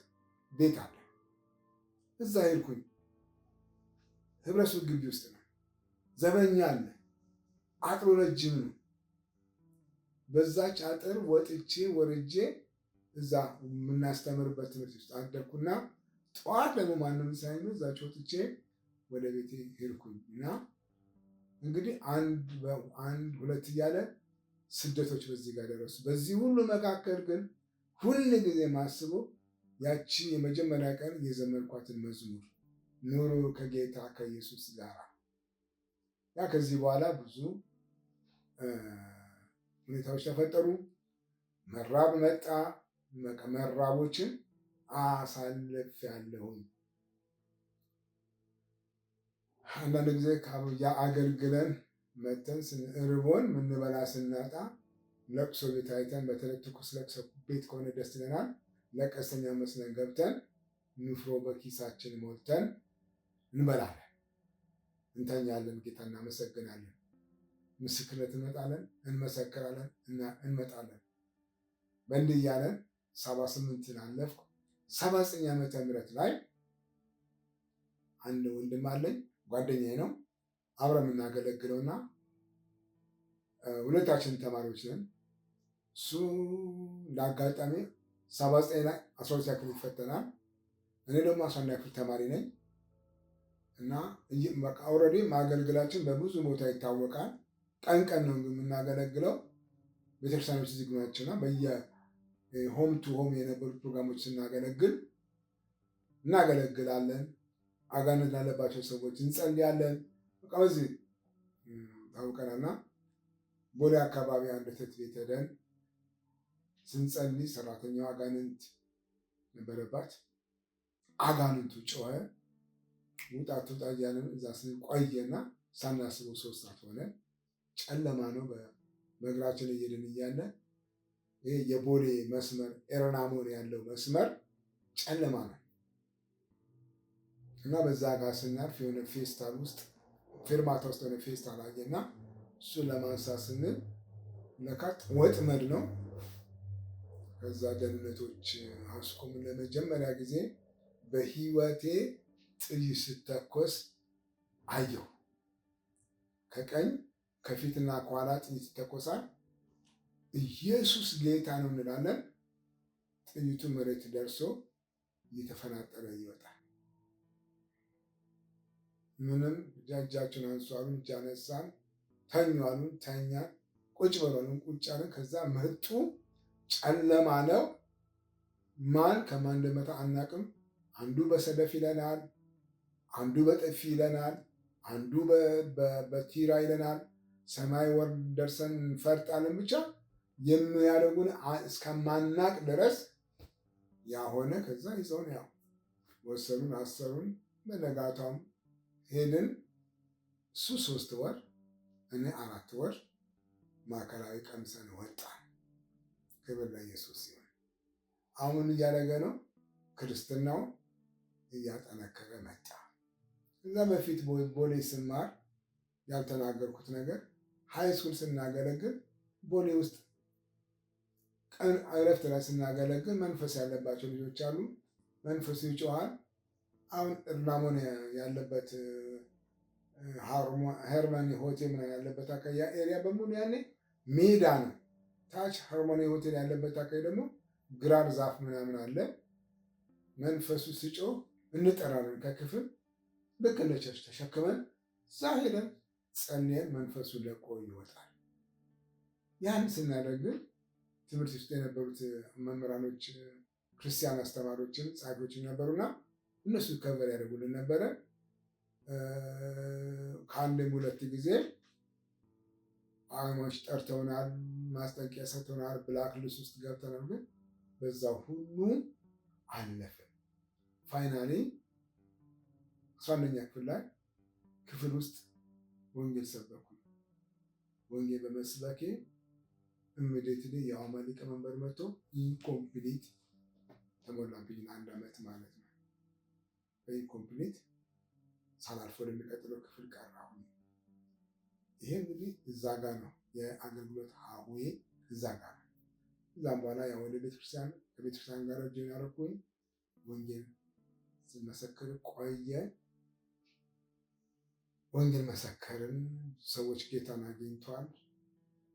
ቤት አለ። እዛ ሄድኩኝ። ህብረቱ ግቢ ውስጥ ነው። ዘበኛ አለ። አጥሩ ረጅም ነው። በዛች አጥር ወጥቼ ወርጄ እዛ የምናስተምርበት ትምህርት ውስጥ አደርኩና ጠዋት ደግሞ ማንም ሳይኖር እዛች ወጥቼ ወደ ቤቴ ሄድኩኝ እና እንግዲህ አንድ ሁለት እያለ ስደቶች በዚህ ጋር ደረሱ። በዚህ ሁሉ መካከል ግን ሁል ጊዜ ማስበው ያቺ የመጀመሪያ ቀን የዘመርኳትን መዝሙር ኑሮ ከጌታ ከኢየሱስ ጋር ከዚህ በኋላ ብዙ ሁኔታዎች ተፈጠሩ። መራብ መጣ። መራቦችን አሳልፌያለሁኝ። አንዳንድ ጊዜ አገልግለን መተን ርቦን ምንበላ ስናጣ ለቅሶ ቤት አይተን በተለይ ትኩስ ለቅሶ ቤት ከሆነ ደስ ይለናል። ለቀስተኛ መስለን ገብተን ንፍሮ በኪሳችን ሞልተን እንበላለን፣ እንተኛለን፣ ጌታ እናመሰግናለን፣ ምስክርነት እንመጣለን፣ እንመሰክራለን፣ እንመጣለን። በእንዲህ እያለን 78 አለፍኩ። 79 ዓመተ ምህረት ላይ አንድ ወንድም አለኝ፣ ጓደኛዬ ነው፣ አብረን የምናገለግለውና ሁለታችን ተማሪዎች ነን። እሱ እንዳጋጣሚ 79 ላይ 12ኛ ክፍል ይፈተናል። እኔ ደግሞ 11ኛ ክፍል ተማሪ ነኝ እና በቃ ኦልሬዲ ማገልገላችን በብዙ ቦታ ይታወቃል። ቀን ቀን ነው የምናገለግለው። ቤተክርስቲያኖች ዝግ ናቸውና በየሆም ቱ ሆም የነበሩ ፕሮግራሞች ስናገለግል እናገለግላለን። አጋንንት ላለባቸው ሰዎች እንጸልያለን። በቃ በዚህ ታውቀናልና ቦሌ አካባቢ አንድ ትምህርት ቤት ሄደን ስንጸልይ ሰራተኛው አጋንንት ነበረባት። አጋንንቱ ጮኸ። ውጣ ትውጣ እያለን እዛ ስንቆየና ሳናስበው 3 ሰዓት ሆነ። ጨለማ ነው። በእግራችን እየሄድን እያለ ይሄ የቦሌ መስመር ኤረናሞን ያለው መስመር ጨለማ ነው እና በዛ ጋር ስናልፍ የሆነ ፌስታል ውስጥ ፌርማታ ውስጥ የሆነ ፌስታል አየና እሱን ለማንሳት ስንል ለካት ወጥመድ ነው። ከዛ ደህንነቶች አስቆምን። ለመጀመሪያ ጊዜ በህይወቴ ጥይት ስተኮስ አየሁ። ከቀኝ ከፊትና ከኋላ ጥይት ይተኮሳል። ኢየሱስ ጌታ ነው እንላለን። ጥይቱ መሬት ደርሶ እየተፈናጠረ ይወጣል። ምንም እጃችሁን አንሱ አሉን፣ እጅ አነሳን። ተኙ አሉን፣ ተኛን። ቁጭ በሉ አሉን፣ ቁጭ አልን። ከዛ መጡ። ጨለማ ነው። ማን ከማን እንደመታ አናቅም። አንዱ በሰደፍ ይለናል፣ አንዱ በጥፊ ይለናል፣ አንዱ በቲራ ይለናል። ሰማይ ወርድ ደርሰን እንፈርጣለን። ብቻ የሚያደርጉን እስከማናቅ ድረስ ያሆነ። ከዛ ይዘውን ያው ወሰዱን፣ አሰሩን። በነጋታውም ሄድን። እሱ 3 ወር እኔ 4 ወር ማዕከላዊ ቀምሰን ወጣን። ክብር ለኢየሱስ ይሁን። አሁን እያደረገ ነው። ክርስትናው እያጠነከረ መጣ። እዛ በፊት ቦሌ ስማር ያልተናገርኩት ነገር ሃይ ስኩል ስናገለግል ቦሌ ውስጥ ቀን እረፍት ላይ ስናገለግል መንፈስ ያለባቸው ልጆች አሉ። መንፈሱ ይጮሃል። አሁን እርናሞን ያለበት ሄርመኒ ሆቴል ምናምን ያለበት አካባቢ ኤሪያ በሙሉ ያኔ ሜዳ ነው። ታች ሃርሞኒ ሆቴል ያለበት አካባቢ ደግሞ ግራር ዛፍ ምናምን አለ። መንፈሱ ሲጮህ እንጠራለን ከክፍል ልክ እንደ ቸርች ተሸክመን እዛ ሄደን ጸልየን መንፈሱ ለቆ ይወጣል። ያን ስናደርግ ትምህርት ውስጥ የነበሩት መምህራኖች ክርስቲያን አስተማሪዎችን ጸሐፊዎችን ነበሩና እነሱ ከበር ያደርጉልን ነበረ። ከአንድም 2 ጊዜ አማች ጠርተውናል፣ ማስጠንቀቂያ ሰጥተውናል፣ ብላክ ሊስት ውስጥ ገብተናል። ግን በዛው ሁሉ አለፍን። ፋይናሊ 11ኛ ክፍል ላይ ክፍል ውስጥ ወንጌል ሰበኩ። ወንጌል በመስበኬ ኢሚዲየትሊ የአማ ሊቀመንበር መጥቶ ኢንኮምፕሊት ተሞላብኝ። 1 ዓመት ማለት ነው። በኢንኮምፕሊት ሳላልፍ ወደሚቀጥለው ክፍል ቀረሁ። ይሄ እንግዲህ እዛ ጋር ነው የአገልግሎት ሀሁዬ እዛ ጋር ነው። እዛም በኋላ ያው ወደ ቤተክርስቲያን ከቤተክርስቲያን ጋር ጆይን አደረኩኝ። ወንጌል ስመሰክር ቆየ። ወንጌል መሰከርን። ሰዎች ጌታን አግኝተዋል።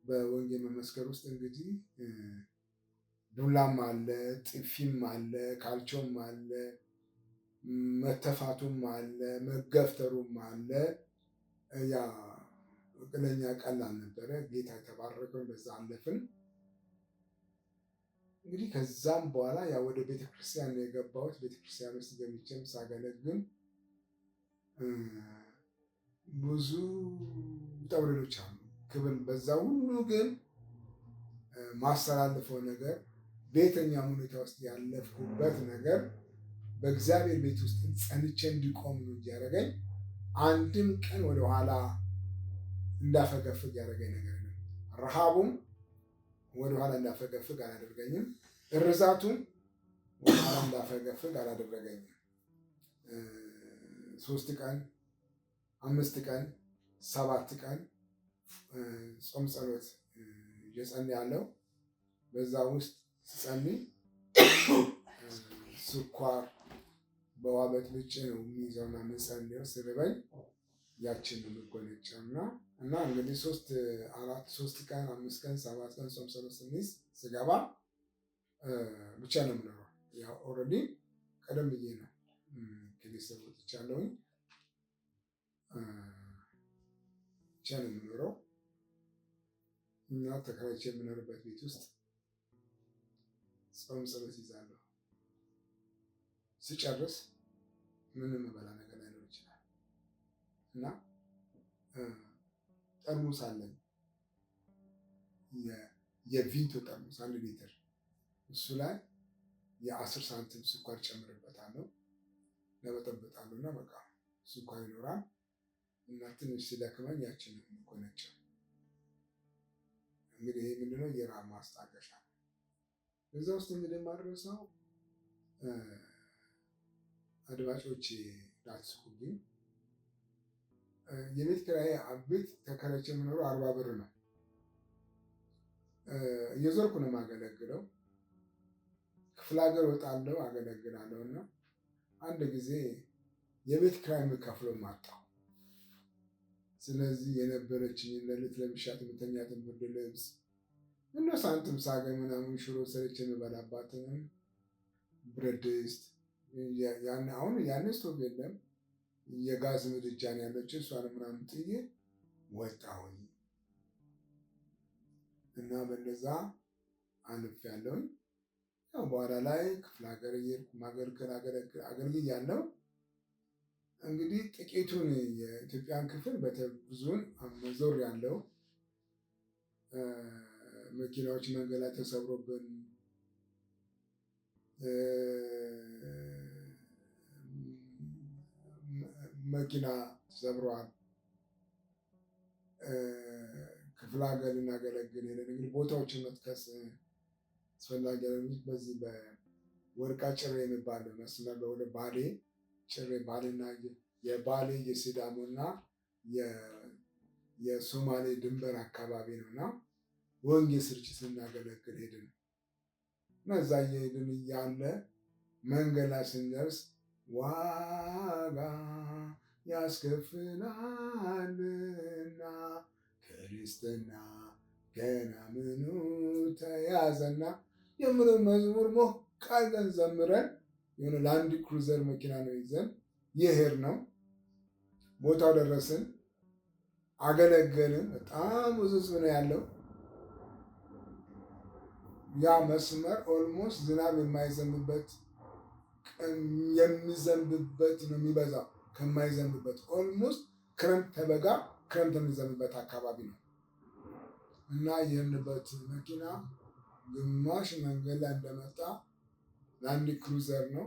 በወንጌል መመስከር ውስጥ እንግዲህ ዱላም አለ፣ ጥፊም አለ፣ ካልቾም አለ፣ መተፋቱም አለ፣ መገፍተሩም አለ። ያ ለኛ ቀላል ነበረ። ጌታ የተባረከው በዛ አለፍን። እንግዲህ ከዛም በኋላ ያ ወደ ቤተክርስቲያን ነው የገባሁት። ቤተክርስቲያን ውስጥ ገብቼም ሳገለግል ብዙ ውጣ ውረዶች አሉ። ክብር በዛ ሁሉ ግን ማስተላልፈው ነገር በየትኛውም ሁኔታ ውስጥ ያለፍኩበት ነገር በእግዚአብሔር ቤት ውስጥ ጸንቼ እንዲቆም ነው እንጂ ያደረገኝ አንድም ቀን ወደኋላ እንዳፈገፍግ ያደረገኝ ነገር ነው። ረሃቡም ወደኋላ እንዳፈገፍግ አላደረገኝም። እርዛቱም ወደኋላ እንዳፈገፍግ አላደረገኝም። 3 ቀን 5 ቀን 7 ቀን ጾም ጸሎት እየጸለይኩ በዛ ውስጥ ስጸልይ ስኳር በውሃ በጥብጬ ነው የሚይዘውና የምጸልየው። ስርበኝ ያችን ነው የምጎነጨው እና እንግዲህ 3 ቀን 5 ቀን 7 ቀን ጾም ጸሎት ስንይዝ ስገባ ብቻ ነው የምኖረው። ያው ኦልሬዲ ቀደም ብዬ ነው ከቤተሰብ ወጥቻለሁኝ። ብቻ ነው የምኖረው እና ተከራይቼ የምኖርበት ቤት ውስጥ ጾም ጸሎት ይዛለሁ። ስጨርስ ምንም በላ ነገር ላይኖር ይችላል እና ጠርሙስ አለኝ፣ የቪንቶ ጠርሙስ 1 ሊትር። እሱ ላይ የ10 ሳንቲም ስኳር ጨምርበታለሁ፣ ለበጠበጣለሁ እና በቃ ስኳር ይኖራል እና ትንሽ ሲደክመኝ ያችን ነው የምጎነጨው። እንግዲህ ይሄ ምንድነው? የራብ ማስታገሻ ነው። እዛ ውስጥ እንግዲህ የማድረሰው አድማጮቼ እንዳትስቁብኝ፣ የቤት ኪራይ ቤት ተከራይቼ የምኖረው 40 ብር ነው። እየዞርኩ ነው የማገለግለው። ክፍለ ሀገር ወጣለሁ አገለግላለሁ እና አንድ ጊዜ የቤት ኪራይ የምከፍለው ማጣሁ። ስለዚህ የነበረችኝን ሌሊት ለምሻት የምተኛትን ብርድ ልብስ እና ሳንቲም ሳገኝ ምናምን ሽሮ ሰርቼ የምበላባትን ብረት ድስት አሁን ያን ስቶቭ የለም፣ የጋዝ ምድጃ ነው ያለችው። እሷን ምናምን ጥዬ ወጣሁኝ እና በነዛ አልፌያለሁኝ። ያው በኋላ ላይ ክፍለ ሀገር እየሄድኩ አገልግያለሁ። እንግዲህ ጥቂቱን የኢትዮጵያን ክፍል ብዙን ዞሬያለሁ። መኪናዎች መንገድ ላይ ተሰብሮብን መኪና ተሰብሯል። ክፍለ ሀገር ልናገለግል ሄደን እንግዲህ ቦታዎችን መጥቀስ አስፈላጊ አይደለም። በዚህ በወርቃ ጭሬ የሚባል መስመር በሁለት ባሌ ጭሬ ባሌና የባሌ የሲዳሞና የሶማሌ ድንበር አካባቢ ነው እና ወንጌል ስርጭት ስናገለግል ሄድን እና እዛ እየሄድን እያለ መንገድ ላይ ስንደርስ ዋጋ ያስከፍላልና ክርስትና ገና ምኑ ተያዘና የምለው መዝሙር ሞቅ አድርገን ዘምረን የሆነ ላንድ ክሩዘር መኪና ነው ይዘን የሄድነው። ቦታው ደረስን፣ አገለገልን። በጣም ብዙ ሕዝብ ነው ያለው። ያ መስመር ኦልሞስት ዝናብ የማይዘንብበት የሚዘንብበት ነው የሚበዛው ከማይዘንብበት ኦልሞስት ክረምት ተበጋ ክረምት የሚዘንብበት አካባቢ ነው እና ይህንበት መኪና ግማሽ መንገድ ላይ እንደመጣ ላንድ ክሩዘር ነው፣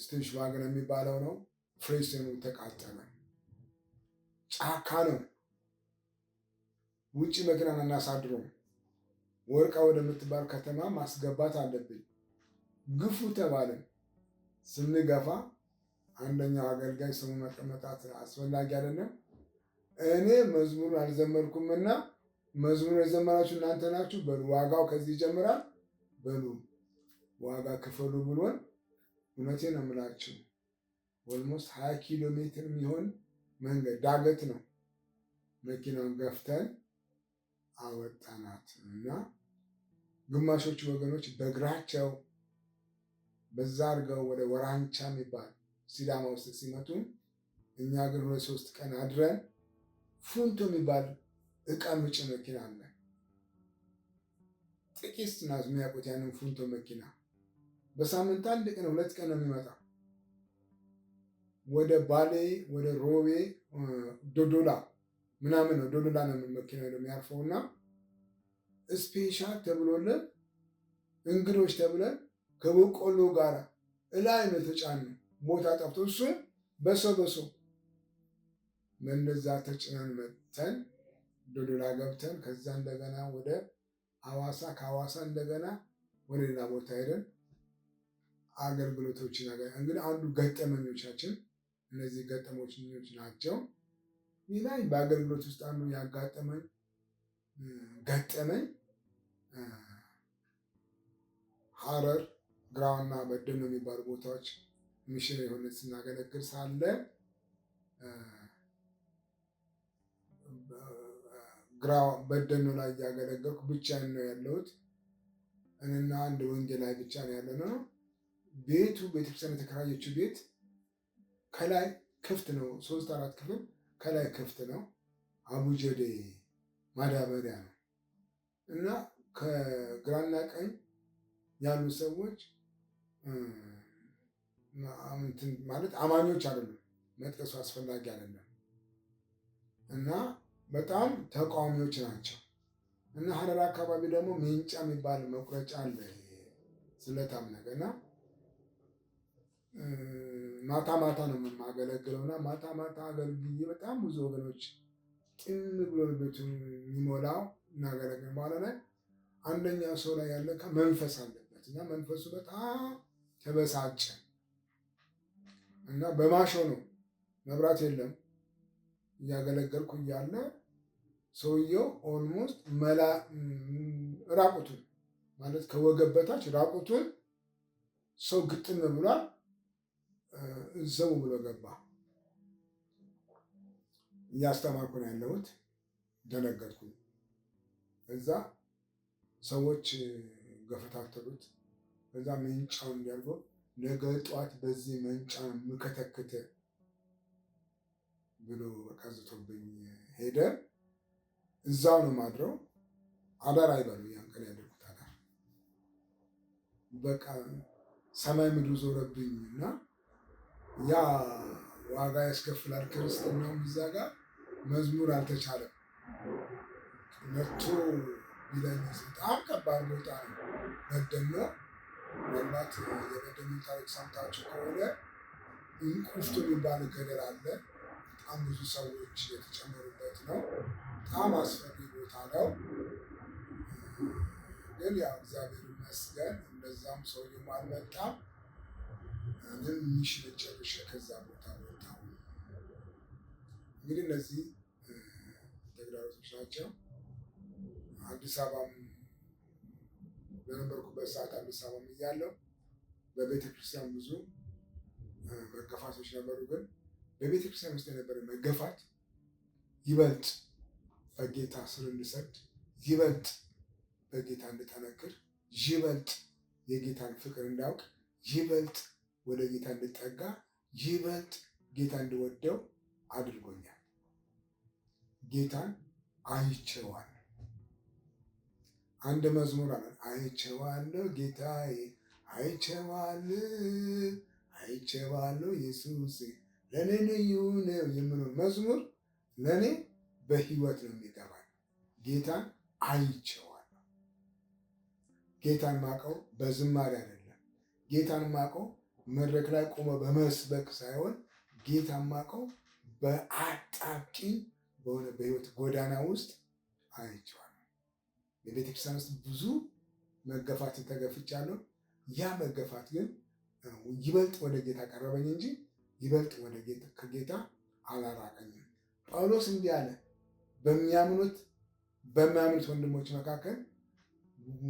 ስቴሽን ዋገን የሚባለው ነው። ፍሬሽኑ ተቃጠለ። ጫካ ነው። ውጭ መኪና እናሳድረው ወርቃ ወደምትባል ከተማ ማስገባት አለብኝ። ግፉ ተባለን። ስንገፋ አንደኛው አገልጋይ ስሙ መቀመጣት አስፈላጊ አይደለም። እኔ መዝሙር አልዘመርኩምና መዝሙር የዘመራችሁ እናንተ ናችሁ፣ በሉ ዋጋው ከዚህ ይጀምራል፣ በሉ ዋጋ ክፈሉ ብሎን፣ እውነቴን ነው የምላችሁ ኦልሞስት 20 ኪሎ ሜትር የሚሆን መንገድ ዳገት ነው። መኪናውን ገፍተን አወጣናት እና ግማሾቹ ወገኖች በእግራቸው በዛ አድርገው ወደ ወራንቻ የሚባል ሲዳማ ውስጥ ሲመጡ፣ እኛ ግን 2-3 ቀን አድረን ፉንቶ የሚባል እቃ ምጭ መኪና አለ። ጥቂት ናት የሚያውቁት ያንን ፉንቶ መኪና። በሳምንት 1 ቀን 2 ቀን ነው የሚመጣ። ወደ ባሌ ወደ ሮቤ ዶዶላ ምናምን ነው። ዶዶላ ነው መኪና የሚያርፈው እና ስፔሻል ተብሎልን እንግዶች ተብለን ከበቆሎ ጋር እላይ ነው የተጫነው። ቦታ ጠፍቶ እሱ በሰው እንደዛ ተጭነን መጥተን ዶዶላ ገብተን ከዛ እንደገና ወደ ሐዋሳ ከሐዋሳ እንደገና ወደ ሌላ ቦታ ሄደን አገልግሎቶችን እንግዲህ አንዱ ገጠመኞቻችን እነዚህ ገጠመኞች ናቸው። ሌላ በአገልግሎት ውስጥ አንዱ ያጋጠመኝ ሐረር ግራውና በደኖ የሚባሉ ቦታዎች ሚሽን የሆነ ስናገለግል ሳለ ግራው በደኖ ላይ እያገለገልኩ ብቻዬን ነው ያለሁት። እኔና አንድ ወንጌላዊ ብቻ ነው ያለነው። ቤቱ ቤተክርስቲያን የተከራየችው ቤት ከላይ ክፍት ነው፣ 3-4 ክፍል ከላይ ክፍት ነው። አቡጀዴ ማዳበሪያ ነው እና ከግራና ቀኝ ያሉ ሰዎች ማለት አማኞች አይደሉም፣ መጥቀሱ አስፈላጊ አይደለም እና በጣም ተቃዋሚዎች ናቸው። እና ሐረር አካባቢ ደግሞ ሜንጫ የሚባል መቁረጫ አለ፣ ስለታም ነገር እና ማታ ማታ ነው የማገለግለው እና ማታ አገልግዬ በጣም ብዙ ወገኖች ጥም ብሎ ቤቱ የሚሞላው እናገለግል በኋላ ላይ አንደኛው ሰው ላይ ያለ መንፈስ አለበት እና መንፈሱ በጣም ተበሳጨ እና በማሾ ነው፣ መብራት የለም። እያገለገልኩ እያለ ሰውየው ኦልሞስት ራቁቱን ማለት ከወገብ በታች ራቁቱን ሰው ግጥም ብሏል። ዘው ብሎ ገባ። እያስተማርኩ ነው ያለሁት። ደነገጥኩኝ። እዛ ሰዎች ገፈታተሉት። በዛ መንጫውን እንዲያርገው ነገ ጠዋት በዚህ መንጫ ምከተክተ ብሎ ቀዝቶብኝ ሄደ። እዛው ነው ማድረው። አዳር አይበሉ ያን ቀን ያደርኩት አዳር በቃ ሰማይ ምድሩ ዞረብኝ እና ያ ዋጋ ያስከፍላል። ክርስትናው እዛ ጋር መዝሙር አልተቻለም። መቶ ቢለኝ በጣም ከባድ ቦታ ነው። በደኖ ምናልባት የበደኖ ታሪክ ሰምታችሁ ከሆነ እንቁፍቱ የሚባል ገደል አለ። በጣም ብዙ ሰዎች የተጨመሩበት ነው። በጣም አስፈሪ ቦታ ነው። ግን ያው እግዚአብሔር ይመስገን እንደዛም ሰውዬው አልመጣም። እኔም ሚሽን ጨርሼ ከዛ ቦታ ወጣሁ። እንግዲህ እነዚህ ተግዳሮቶች ናቸው። አዲስ አበባም በነበርኩበት ሰዓት አዲስ አበባም እያለሁ በቤተክርስቲያን ብዙ መገፋቶች ነበሩ። ግን በቤተክርስቲያን ውስጥ የነበረ መገፋት ይበልጥ በጌታ ስር እንድሰድ፣ ይበልጥ በጌታ እንድጠነክር፣ ይበልጥ የጌታን ፍቅር እንዳውቅ፣ ይበልጥ ወደ ጌታ እንድጠጋ፣ ይበልጥ ጌታ እንድወደው አድርጎኛል። ጌታን አይቼዋለሁ። አንድ መዝሙር አለ፣ አይቼዋለሁ ጌታዬ፣ አይቼዋለሁ ኢየሱስ ለእኔ ልዩ ነው የምለው መዝሙር ለእኔ በህይወት ነው የሚገባኝ። ጌታን አይቼዋለሁ። ጌታን ማቀው በዝማሬ አይደለም። ጌታን ማቀው መድረክ ላይ ቆመ በመስበክ ሳይሆን ጌታን ማቀው በአጣብቂኝ በሆነ በህይወት ጎዳና ውስጥ አይቼዋለሁ። በቤተክርስቲያን ውስጥ ብዙ መገፋትን ተገፍቻለሁ። ያ መገፋት ግን ይበልጥ ወደ ጌታ ቀረበኝ እንጂ ይበልጥ ወደ ከጌታ አላራቀኝም። ጳውሎስ እንዲህ አለ፣ በሚያምኑት ወንድሞች መካከል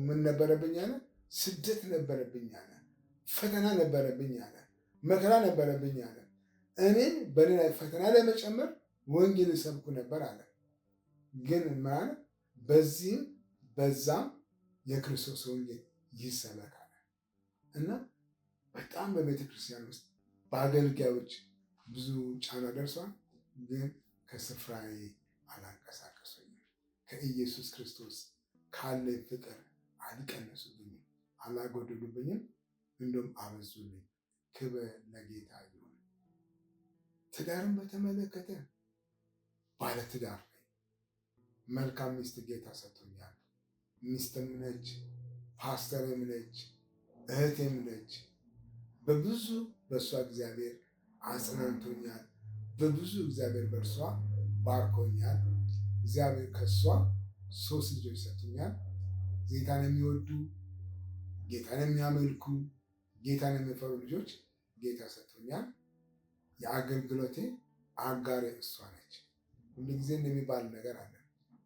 ምን ነበረብኝ አለ? ስደት ነበረብኝ አለ፣ ፈተና ነበረብኝ አለ፣ መከራ ነበረብኝ አለ። እኔን በእኔ ላይ ፈተና ለመጨመር ወንጌል ሰብኩ ነበር አለ። ግን ማለት በዚህም በዛም የክርስቶስ ወንጌል ይሰበካል እና በጣም በቤተ ክርስቲያን ውስጥ በአገልጋዮች ብዙ ጫና ደርሷል። ግን ከስፍራዬ አላንቀሳቀሱኝም። ከኢየሱስ ክርስቶስ ካለ ፍቅር አልቀነሱብኝም፣ አላጎደሉብኝም፣ እንደውም አበዙልኝ። ክብር ለጌታ ይሁን። ትዳርን በተመለከተ ባለትዳር ነኝ። መልካም ሚስት ጌታ ሰጥቶኛል። ሚስትም ነች፣ ፓስተርም ነች፣ እህቴም ነች። በብዙ በእሷ እግዚአብሔር አጽናንቶኛል። በብዙ እግዚአብሔር በእርሷ ባርኮኛል። እግዚአብሔር ከእሷ 3 ልጆች ሰጥቶኛል። ጌታን የሚወዱ ጌታን የሚያመልኩ ጌታን የሚፈሩ ልጆች ጌታ ሰጥቶኛል። የአገልግሎቴ አጋሬ እሷ ነች። ሁልጊዜ እንደሚባል ነገር አለ።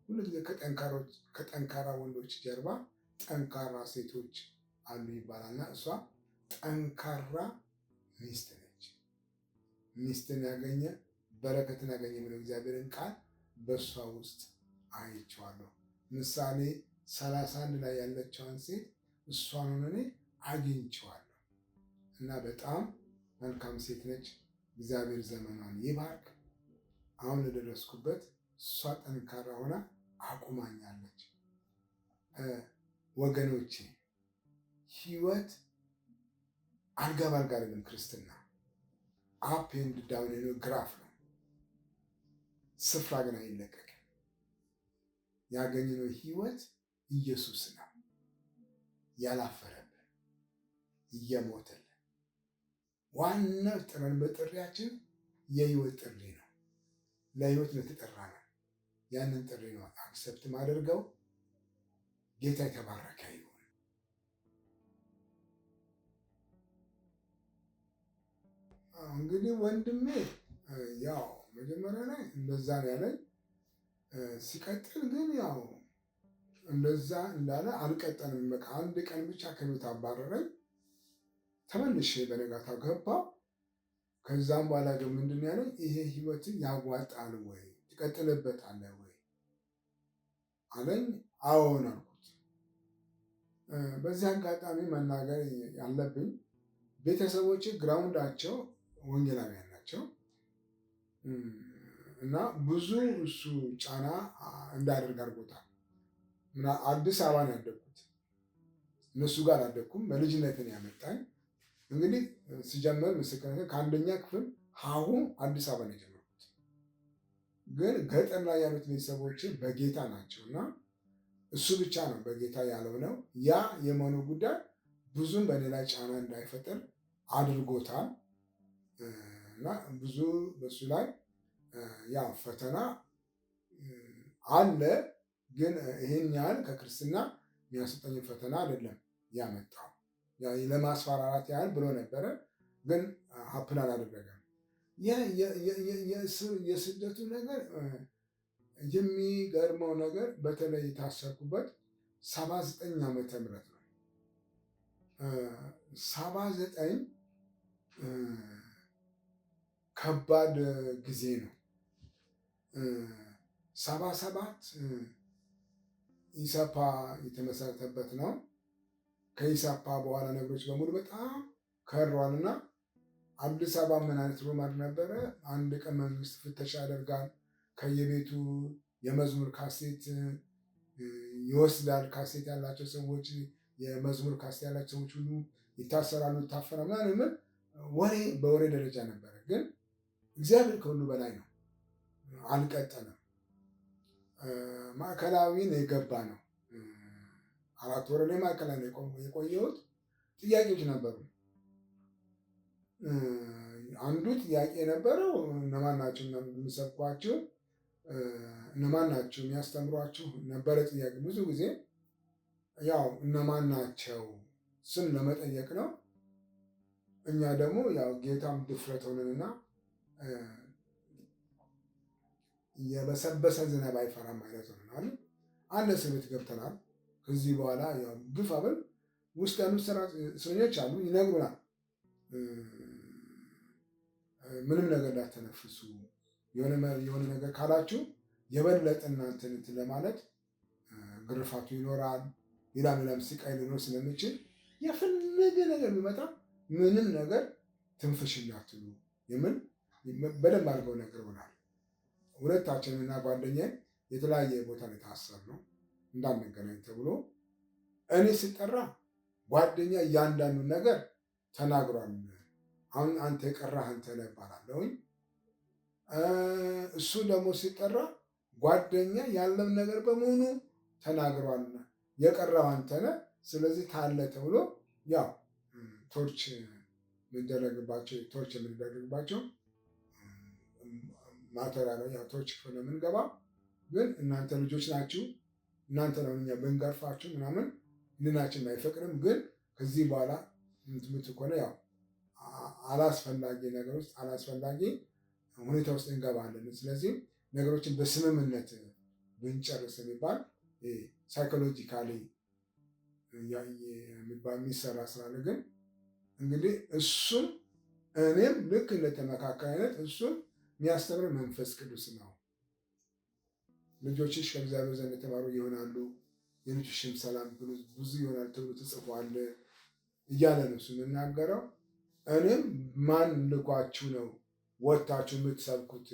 ሁልጊዜ ከጠንካራ ወንዶች ጀርባ ጠንካራ ሴቶች አሉ ይባላልና እሷ ጠንካራ ሚስት ነች። ሚስትን ያገኘ በረከትን ያገኘ ብለው እግዚአብሔርን ቃል በእሷ ውስጥ አይቼዋለሁ። ምሳሌ 31 ላይ ያለችውን ሴት እሷን ሆነ እኔ አግኝቼዋለሁ እና በጣም መልካም ሴት ነች። እግዚአብሔር ዘመኗን ይባርክ። አሁን ለደረስኩበት እሷ ጠንካራ ሆና አቁማኛለች። ወገኖቼ ህይወት አልጋ ባልጋ አይደለም። ክርስትና አፕ ኤንድ ዳውን ነው፣ ግራፍ ነው። ስፍራ ግን አይለቀቅም። ያገኘነው ህይወት ኢየሱስ ነው። ያላፈረብን እየሞተልን ዋናው ጥረን በጥሪያችን የህይወት ጥሪ ነው። ለህይወት ነው የተጠራነው። ያንን ጥሪ ነው አክሰፕት ማድረገው። ጌታ የተባረከ ይሁን። እንግዲህ ወንድሜ ያው መጀመሪያ ላይ እንደዛ ነው ያለኝ። ሲቀጥል ግን ያው እንደዛ እንዳለ አልቀጠልም። በቃ አንድ ቀን ብቻ ከቤት አባረረኝ። ተመልሼ በነጋታው ገባሁ። ከዛም በኋላ ግን ምንድን ነው ያለኝ፣ ይሄ ህይወት ያዋጣል ወይ ትቀጥልበታለህ ወይ አለኝ። አዎን አልኩት። በዚህ አጋጣሚ መናገር ያለብኝ ቤተሰቦቼ ግራውንዳቸው ወንጌላውያን ናቸው እና ብዙ እሱ ጫና እንዳደርግ አድርጎታል። አዲስ አበባ ነው ያደግኩት። እነሱ ጋር አላደግኩም። በልጅነትን ያመጣኝ እንግዲህ ሲጀመር ምስክርነት ከአንደኛ ክፍል ሀሁ አዲስ አበባ ነው የጀመርኩት። ግን ገጠር ላይ ያሉት ቤተሰቦች በጌታ ናቸው እና እሱ ብቻ ነው በጌታ ያልሆነው። ያ የመሆኑ ጉዳይ ብዙም በእኔ ላይ ጫና እንዳይፈጥር አድርጎታል እና ብዙ በሱ ላይ ያው ፈተና አለ። ግን ይሄን ያህል ከክርስትና የሚያስጠኝ ፈተና አይደለም ያመጣው። ለማስፈራራት ያህል ብሎ ነበረ፣ ግን ሀፕን አላደረገም። የስደቱ ነገር የሚገርመው ነገር በተለይ የታሰርኩበት 79 ዓመተ ምህረት ነው። 79 ከባድ ጊዜ ነው። 77 ኢሰፓ የተመሰረተበት ነው። ከኢሰፓ በኋላ ነገሮች በሙሉ በጣም ከሯልና አዲስ አበባ ምን አይነት ሮማድ ነበረ። አንድ ቀን መንግስት ፍተሻ ያደርጋል። ከየቤቱ የመዝሙር ካሴት ይወስዳል። ካሴት ያላቸው ሰዎች፣ የመዝሙር ካሴት ያላቸው ሰዎች ሁሉ ይታሰራሉ፣ ይታፈራሉ ምናምን። ወሬ በወሬ ደረጃ ነበረ። ግን እግዚአብሔር ከሁሉ በላይ ነው። አልቀጠለም። ማዕከላዊ ነው የገባ ነው። 4 ወር ላይ ማዕከላዊ ነው የቆየሁት። ጥያቄዎች ነበሩ። አንዱ ጥያቄ የነበረው እነማን ናቸው የሚሰብኳችሁ፣ እነማን ናቸው የሚያስተምሯችሁ ነበረ ጥያቄ። ብዙ ጊዜ ያው እነማን ናቸው ስም ለመጠየቅ ነው። እኛ ደግሞ ያው ጌታም ድፍረት ሆነንና የበሰበሰ ዝናብ አይፈራም ማለት ሆነናል። አንድ እስር ቤት ገብተናል። ከዚህ በኋላ ያው ግፋ ብል ውስጥ ያሉት እስረኞች አሉ፣ ይነግሩናል። ምንም ነገር እንዳትተነፍሱ፣ የሆነ ነገር ካላችሁ የበለጠ እናንተን እንትን ለማለት ግርፋቱ ይኖራል። ሌላም ስቃይ ሊኖር ስለሚችል የፈለገ ነገር ቢመጣ ምንም ነገር ትንፍሽ እንዳትሉ የምን በደንብ አድርገው ነግረውናል። ሁለታችንና ጓደኛዬ የተለያየ ቦታ ላይ ታሰርነው እንዳንገናኝ ተብሎ። እኔ ስጠራ ጓደኛ እያንዳንዱ ነገር ተናግሯል። አሁን አንተ የቀራህ አንተ ነህ እባላለሁኝ። እሱ ደግሞ ሲጠራ ጓደኛ ያለውን ነገር በመሆኑ ተናግሯል፣ የቀረው አንተ ነህ፣ ስለዚህ ታለ ተብሎ ያው ቶርች የምንደረግባቸው ማተሪያ ነው። ያው ቶርች ክፍል የምንገባ ግን እናንተ ልጆች ናችሁ፣ እናንተ ነው እኛ ብንገርፋችሁ ምናምን ልናችን አይፈቅድም። ግን ከዚህ በኋላ ምትምት ከሆነ ያው አላስፈላጊ ነገር ውስጥ አላስፈላጊ ሁኔታ ውስጥ እንገባለን። ስለዚህ ነገሮችን በስምምነት ብንጨርስ የሚባል ሳይኮሎጂካሊ የሚሰራ ስላለ ግን እንግዲህ እሱም እኔም ልክ እንደተመካከል አይነት እሱም የሚያስተምር መንፈስ ቅዱስ ነው። ልጆችሽ ከእግዚአብሔር ዘንድ የተማሩ ይሆናሉ፣ የልጆችሽም ሰላም ብዙ ይሆናል ተብሎ ተጽፏል እያለ ነው እሱ የምናገረው። እኔም ማን ልኳችሁ ነው ወጥታችሁ የምትሰብኩት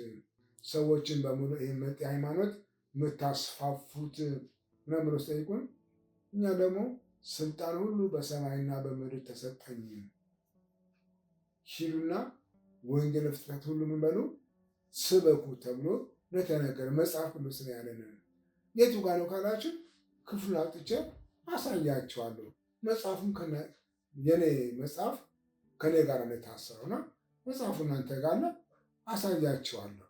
ሰዎችን በሙሉ ይህ መጤ ሃይማኖት የምታስፋፉት ምናምን ብሎ ሲጠይቁን እኛ ደግሞ ስልጣን ሁሉ በሰማይና በምድር ተሰጠኝ፣ ሂዱና ወንጌል ፍጥረት ሁሉ ምን በሉ ስበኩ ተብሎ ለተነገረ መጽሐፍ ቅዱስ ነው ያለን። የቱ ጋር ነው ካላችሁ ክፍሉን አውጥቼ አሳያችኋለሁ። መጽሐፉም የኔ መጽሐፍ ከኔ ጋር ነው የታሰረውና መጽሐፉ እናንተ ጋር አሳያችኋለሁ።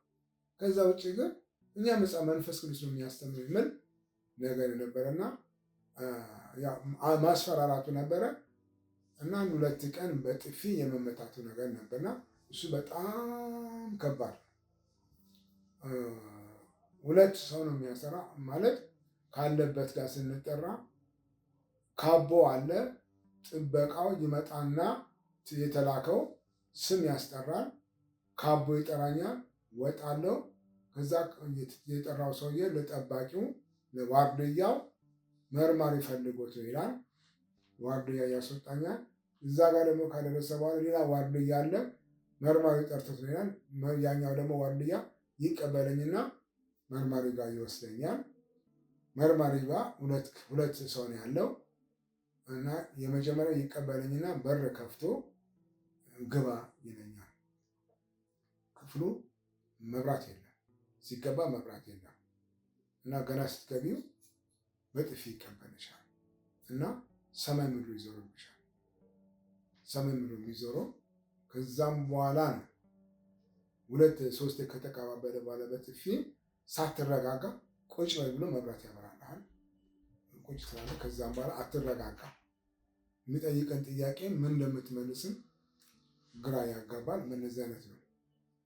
ከዛ ውጭ ግን እኛ መጽሐፍ መንፈስ ቅዱስ ነው የሚያስተምር የሚል ነገር ነበረና ማስፈራራቱ ነበረ እና 2 ቀን በጥፊ የመመታቱ ነገር ነበርና እሱ በጣም ከባድ። 2 ሰው ነው የሚያሰራ ማለት ካለበት ጋር ስንጠራ ካቦ አለ፣ ጥበቃው ይመጣና የተላከው ስም ያስጠራል። ካቦ ይጠራኛል፣ ወጣለው። ከዛ የጠራው ሰውዬ ለጠባቂው ለዋርድያው መርማሪ ፈልጎት ነው ይላል። ዋርድያ ያስወጣኛል። እዛ ጋር ደግሞ ካደረሰ በኋላ ሌላ ዋርድያ አለ፣ መርማሪ ጠርቶት ነው ይላል። ያኛው ደግሞ ዋርድያ ይቀበለኝና መርማሪ ጋር ይወስደኛል። መርማሪ ጋር ሁለት ሰው ነው ያለው እና የመጀመሪያው ይቀበለኝና በር ከፍቶ ግባ ይለኛል። ክፍሉ መብራት የለም፣ ሲገባ መብራት የለም እና ገና ስትገቢው በጥፊ ይቀበልሻል እና ሰማይ ምድሩ ይዞርብሻል። ሰማይ ምድሩ የሚዞረው ከዛም በኋላ ነው 2-3 ከተቀባበለ በኋላ በጥፊ ሳትረጋጋ ቁጭ በል ብሎ መብራት ያበራልሃል። ቁጭ ትላለህ። ከዛም በኋላ አትረጋጋ። የሚጠይቀን ጥያቄ ምን እንደምትመልስም ግራ ያጋባል። በእነዚህ አይነት ነው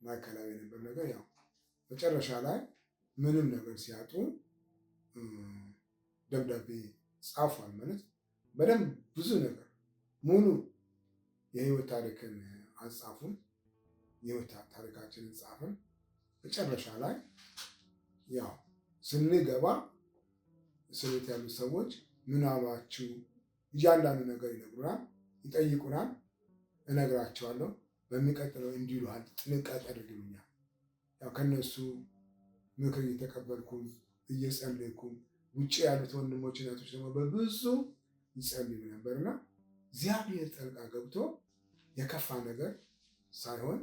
ማዕከላዊ የነበር ነገር። ያው መጨረሻ ላይ ምንም ነገር ሲያጡ ደብዳቤ ጻፏል ማለት በደንብ ብዙ ነገር ሙሉ የህይወት ታሪክን አጻፉን። የህይወት ታሪካችንን ጻፍን። መጨረሻ ላይ ያው ስንገባ እስር ቤት ያሉ ሰዎች ምን አሏችሁ? እያንዳንዱ ነገር ይነግሩናል፣ ይጠይቁናል። እነግራቸዋለሁ። በሚቀጥለው እንዲህ ይሉሃል፣ ጥንቃቄ አድርግልኛል። ያው ከነሱ ምክር እየተቀበልኩም እየጸለይኩም ውጭ ያሉት ወንድሞች እናቶች ደግሞ በብዙ ይጸልዩ ነበርና እግዚአብሔር ጠልቃ ገብቶ የከፋ ነገር ሳይሆን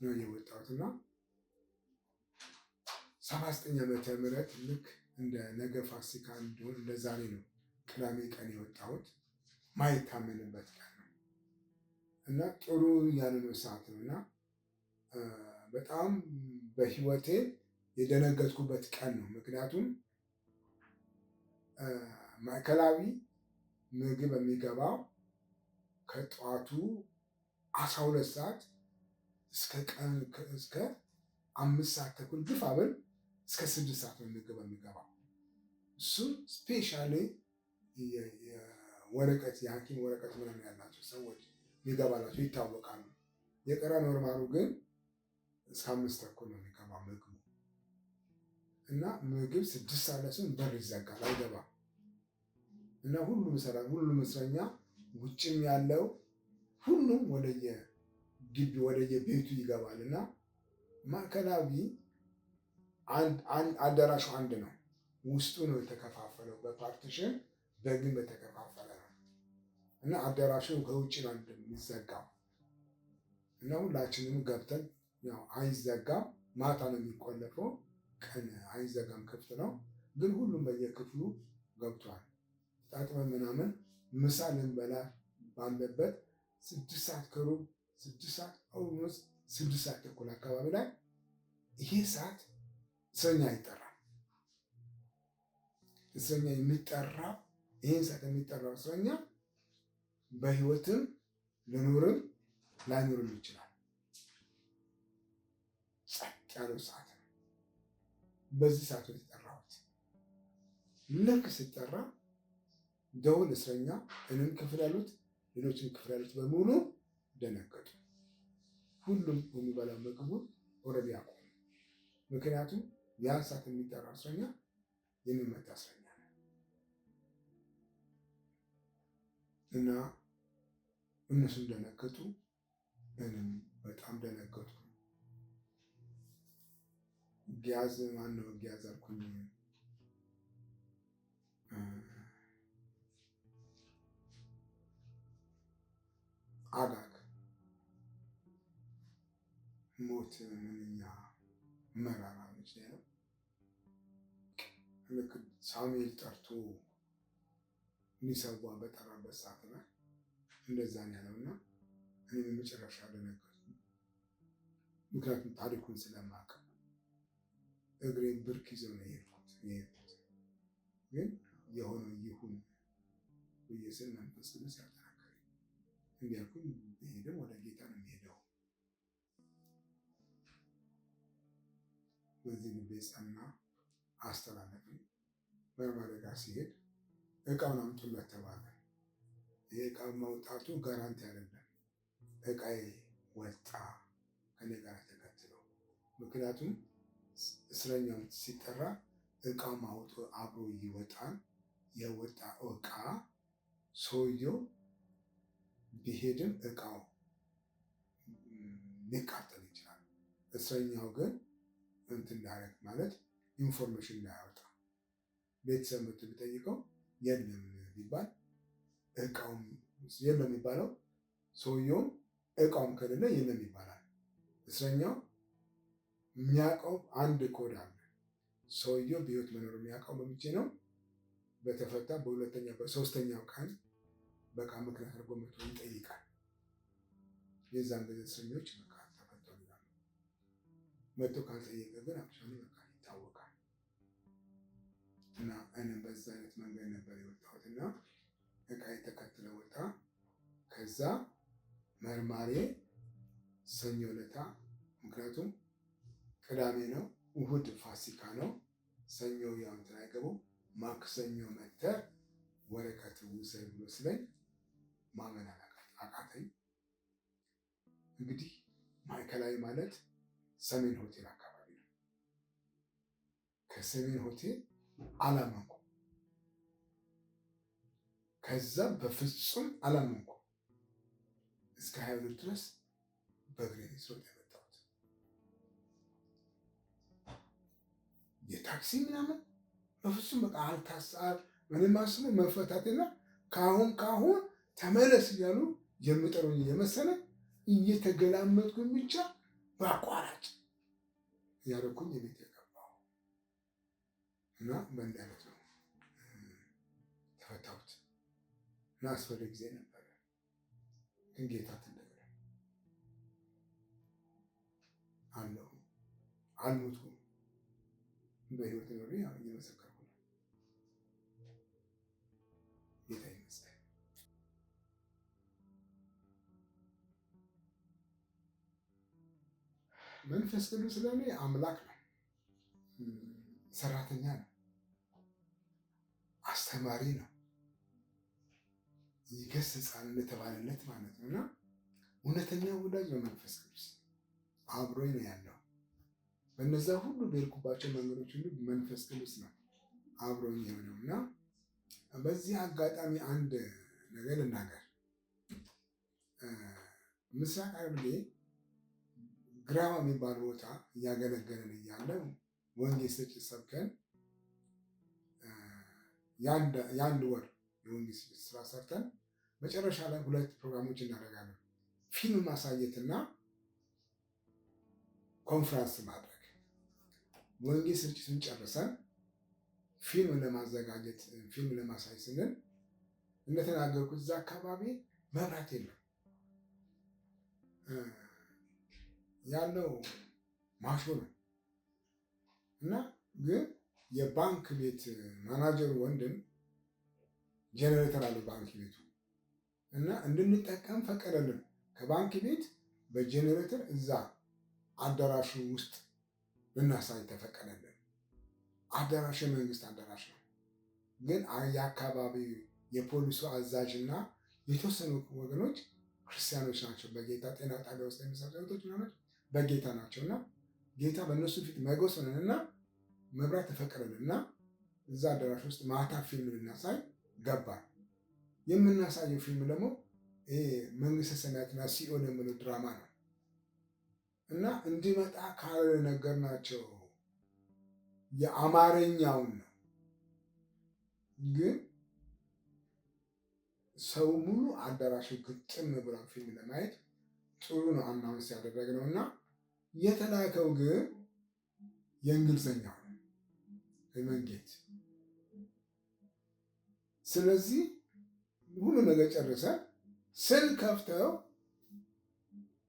ነው የወጣሁትና 79 ዓመተ ምህረት ልክ እንደ ነገ ፋሲካ እንዲሆን እንደ ዛሬ ነው ቅዳሜ ቀን የወጣሁት። ማይታመንበት ቀን ነው እና ጥሩ ያልነው ሰዓት ነው እና በጣም በህይወቴ የደነገጥኩበት ቀን ነው። ምክንያቱም ማዕከላዊ ምግብ የሚገባው ከጠዋቱ 12 ሰዓት እስከ 5 ሰዓት ተኩል ግፋ ብል እስከ 6 ሰዓት ነው ምግብ የሚገባው። እሱም ስፔሻሊ ወረቀት የሐኪም ወረቀት ምናምን ያላቸው ሰዎች ይገባላቸው ይታወቃሉ። የቀረ ኖርማሉ ግን እስከ 5 ተኩል ነው የሚገባው ምግቡ እና ምግብ 6 ሰዓት ላይ ሲሆን በር ይዘጋል፣ አይገባም እና ሁሉም እስረኛ ውጭም ያለው ሁሉም ወደየ ግቢ ወደየ ቤቱ ይገባል እና ማዕከላዊ አዳራሹ አንድ ነው። ውስጡ ነው የተከፋፈለው፣ በፓርቲሽን በግን በተከፋፈለ ነው እና አዳራሹ ከውጭ ነው የሚዘጋው እና ሁላችንም ገብተን ያው አይዘጋም ማታ ነው የሚቆለፈው። ቀን አይዘጋም፣ ክፍት ነው። ግን ሁሉም በየክፍሉ ገብቷል። ታጥበን ምናምን ምሳ ልንበላ ባለበት 6 ሰዓት ከሩብ 6 ሰዓት ኦልሞስት 6 ሰዓት ተኩል አካባቢ ላይ ይሄ ሰዓት እስረኛ ይጠራል። እስረኛ የሚጠራው ይህን ሰዓት የሚጠራው እስረኛ በህይወትም ልኑርም ላይኖርም ይችላል። ጸጥ ያለው ሰዓት ነው። በዚህ ሰዓት ነው የተጠራሁት። ልክ ሲጠራ ደውል እስረኛ እኔም ክፍል ያሉት ሌሎችም ክፍል ያሉት በሙሉ ደነገጡ። ሁሉም የሚበላው ምግቡን ኦልሬዲ አቆሙ። ምክንያቱም ያን ሰዓት የሚጠራ እስረኛ የሚመታ እስረኛ ነው እና እነሱም ደነገጡ፣ እኔም በጣም ደነገጡ። ጊያዝ ማነው ጊያዝ አልኩኝ። አጋግ ሞት ምንኛ መራራ ልጅ ነው። ልክ ሳሙኤል ጠርቶ ሊሰዋ በጠራበት ሰዓት ላይ እንደዛ ነው ያለውና እኔም የመጨረሻ ደነገጥኩ። ምክንያቱም ታሪኩን ስለማውቅ እግሬን ብርክ ይዘው ነው የሄድኩት። ግን የሆነው ይሁን ብዬ ስል መንፈስ ቅዱስ ያጠናከረኝ። እንዲያልኩኝ ብሄድም ወደ ጌታ ነው የሚሄደው። በዚህ ልቤ ጸና፣ አስተላለፈኝ። መርማሪ ጋር ሲሄድ እቃውን አምጡለት ተባለ። ይህ እቃ ማውጣቱ ጋራንቲ አይደለም። እቃዬ ወጣ ከኔ ጋር ተከትለው። ምክንያቱም እስረኛው ሲጠራ እቃ ማውጡ አብሮ ይወጣል። የወጣ እቃ ሰውየው ቢሄድም እቃው ሊቃጠል ይችላል። እስረኛው ግን እንትን እንዳያደርግ ማለት ኢንፎርሜሽን እንዳያወጣ ቤተሰብ መጥቶ ቢጠይቀው የለም ቢባል እቃውም የለም የሚባለው ሰውየውም እቃውም ከሌለ የለም ይባላል። እስረኛው የሚያውቀው አንድ ኮድ አለ። ሰውየው በህይወት መኖር የሚያውቀው በምቼ ነው በተፈታ በሁለተኛ በሶስተኛው ቀን በቃ ምክንያት አድርጎ መጥቶ ይጠይቃል። የዛን ጊዜ እስረኞች በቃ ተፈተው ይላሉ። መጥቶ ካልጠየቀ ግን አክቹዋሊ በቃ ይታወቃል። እና እኔም በዛ አይነት መንገድ ነበር የወጣሁት እና እቃ ተከትለ ወጣ። ከዛ መርማሪ ሰኞ ዕለት ምክንያቱም ቅዳሜ ነው፣ እሁድ ፋሲካ ነው። ሰኞ ያው እንትን አይገቡም። ማክሰኞ መተህ ወረቀት ውሰድ ብሎ ስለኝ ማመን አቃተኝ። እንግዲህ ማዕከላዊ ማለት ሰሜን ሆቴል አካባቢ ነው። ከሰሜን ሆቴል አላመንኩም። ከዛ በፍጹም አላመንኩም። እስከ 22 ድረስ በእግሬ ስሮጥ የመጣሁት የታክሲ ምናምን በፍጹም በቃ አልታሰር ምንም አስበ መፈታትና ካሁን ተመለስ እያሉ የሚጠሩኝ እየመሰለ እየተገላመጥኩኝ ብቻ በአቋራጭ ያደረኩኝ የቤት የገባሁ እና በእንዲህ አይነት ነው ተፈታሁት እና አስፈሪ ጊዜ ነበረ። ግን ጌታ ትልቅ ነው። አለሁ አልሞትኩም፣ በህይወት ኖሬ እየመሰከርኩ ነው። ጌታ ይመስገን። መንፈስ ቅዱስ ለእኔ አምላክ ነው፣ ሰራተኛ ነው፣ አስተማሪ ነው፣ ይገስጻል እንደተባለለት ማለት ነው። እና እውነተኛ ወዳጅ በመንፈስ ቅዱስ አብሮኝ ነው ያለው። በነዛ ሁሉ በሄድኩባቸው መንገዶች ሁሉ መንፈስ ቅዱስ ነው አብሮኝ የሆነው። እና በዚህ አጋጣሚ አንድ ነገር ልናገር። ምስራቅ ሐረርጌ ግራዋ የሚባል ቦታ እያገለገለን እያለ ወንጌል ስርጭት ሰብከን የአንድ ወር የወንጌል ስርጭት ስራ ሰርተን መጨረሻ ላይ 2 ፕሮግራሞች እናደርጋለን። ፊልም ማሳየትና ኮንፍራንስ ማድረግ። ወንጌል ስርጭቱን ጨርሰን ፊልም ለማዘጋጀት ፊልም ለማሳይ ስንል እንደተናገርኩት እዛ አካባቢ መብራት የለም ያለው ማሾ ነው እና ግን የባንክ ቤት ማናጀሩ ወንድም ጄኔሬተር አለው ባንክ ቤቱ እና እንድንጠቀም ፈቀደልን። ከባንክ ቤት በጄኔሬተር እዛ አዳራሹ ውስጥ ልናሳይ ተፈቀደልን። አዳራሽ የመንግስት አዳራሽ ነው፣ ግን የአካባቢ የፖሊሱ አዛዥ እና የተወሰኑ ወገኖች ክርስቲያኖች ናቸው። በጌታ ጤና ጣቢያ ውስጥ የሚሰሩ እህቶች ምናምን በጌታ ናቸው እና ጌታ በእነሱ ፊት መጎስ ሆነን እና መብራት ተፈቀደልን እና እዛ አዳራሽ ውስጥ ማታ ፊልም ልናሳይ ገባል። የምናሳየው ፊልም ደግሞ መንግስተ ሰማያትና ሲኦል የሚለው ድራማ ነው እና እንዲመጣ ካልነገርናቸው የአማርኛውን ነው፣ ግን ሰው ሙሉ አዳራሹ ግጥም ብሏል ፊልም ለማየት። ጥሩ ነው አናውንስ ያደረግነው እና የተላከው ግን የእንግሊዝኛው ነው መንጌት። ስለዚህ ሁሉ ነገር ጨርሰን ስንከፍተው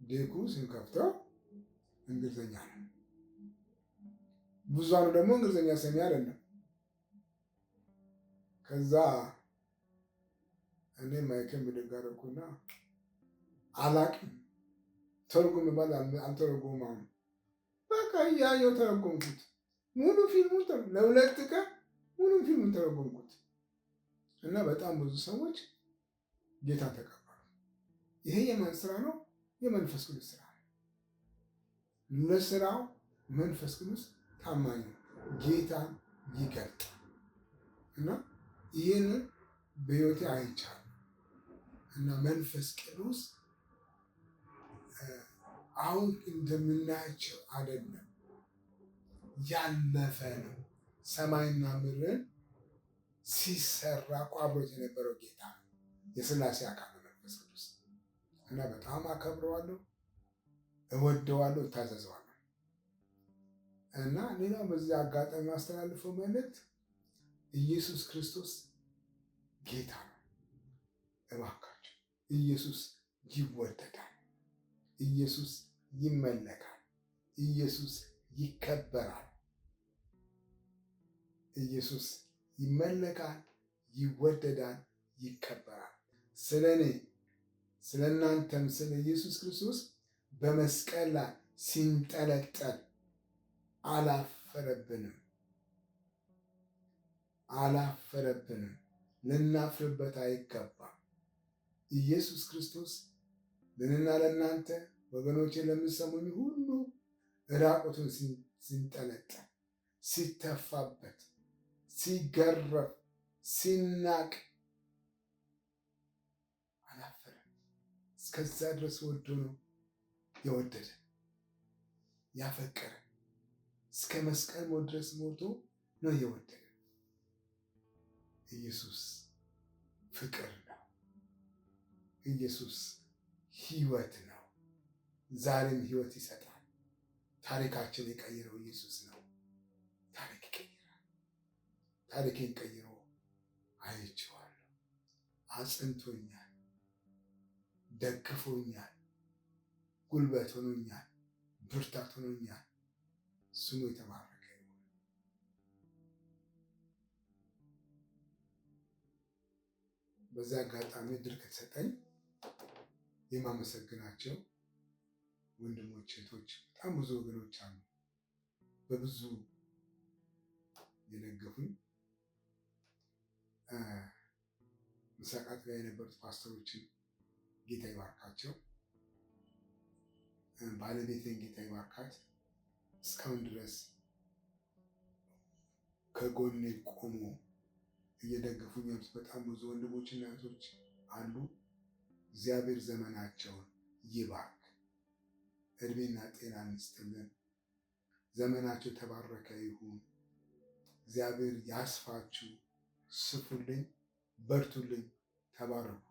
ዴኩ ስንከፍተው እንግሊዝኛ ነው። ብዙሃኑ ደግሞ እንግሊዝኛ ሰሚ አይደለም። ከዛ እኔ ማይክን ብድግ አደረኩና አላቅም ተርጉም ባል አልተረጎመም። በቃ እያየሁ ተረጎምኩት። ሙሉ ፊልሙን ለሁለት ቀን ሙሉ ፊልሙን ተረጎምኩት እና በጣም ብዙ ሰዎች ጌታ ተቀበሉ። ይሄ የማን ስራ ነው? የመንፈስ ቅዱስ ስራ ነው። ለስራው መንፈስ ቅዱስ ታማኝ ነው። ጌታን ይገልጣል እና ይህንን በሕይወቴ አይቻልም እና መንፈስ ቅዱስ አሁን እንደምናያቸው አይደለም፣ ያለፈ ነው። ሰማይና ምድርን ሲሰራ አብሮት የነበረው ጌታ ነው። የሥላሴ አካል ነው መንፈስ ቅዱስ እና በጣም አከብረዋለሁ፣ እወደዋለሁ፣ እታዘዘዋለሁ እና ሌላው በዚህ አጋጣሚ አስተላልፈው መልእክት ኢየሱስ ክርስቶስ ጌታ ነው። እባካችሁ ኢየሱስ ይወደዳል። ኢየሱስ ይመለካል። ኢየሱስ ይከበራል። ኢየሱስ ይመለካል፣ ይወደዳል፣ ይከበራል። ስለ እኔ ስለ እናንተም ስለ ኢየሱስ ክርስቶስ በመስቀል ላይ ሲንጠለጠል አላፈረብንም። ልናፍርበት አይገባም። ኢየሱስ ክርስቶስ ለእኔና ለእናንተ ወገኖቼ ለምትሰሙኝ ሁሉ ራቁቱን ሲንጠለጠል፣ ሲተፋበት፣ ሲገረፍ፣ ሲናቅ አላፈረም። እስከዛ ድረስ ወዶ ነው የወደደ ያፈቀረ። እስከ መስቀል ሞት ድረስ ሞቶ ነው የወደደ። ኢየሱስ ፍቅር ነው። ኢየሱስ ሕይወት ነው። ዛሬም ሕይወት ይሰጣል። ታሪካችን የቀየረው ኢየሱስ ነው። ታሪክ ይቀይራል። ታሪኬን ቀይሮ አይቼዋለሁ። አጽንቶኛል፣ ደግፎኛል፣ ጉልበት ሆኖኛል፣ ብርታት ሆኖኛል። ስሙ የተባረከ ይሁን። በዚህ አጋጣሚ እድል ከተሰጠኝ የማመሰግናቸው ወንድሞች፣ እህቶች፣ በጣም ብዙ ወገኖች አሉ በብዙ የደገፉኝ። ምስራቃት ላይ የነበሩት ፓስተሮችን ጌታ ይባርካቸው። ባለቤቴን ጌታ ይባርካት። እስካሁን ድረስ ከጎኔ ቆሞ እየደገፉኝ ያሉት በጣም ብዙ ወንድሞችና እህቶች አሉ። እግዚአብሔር ዘመናቸውን ይባርክ፣ እድሜና ጤና ይስጥልን። ዘመናቸው የተባረከ ይሁን። እግዚአብሔር ያስፋችሁ። ስፉልኝ፣ በርቱልኝ፣ ተባረኩ።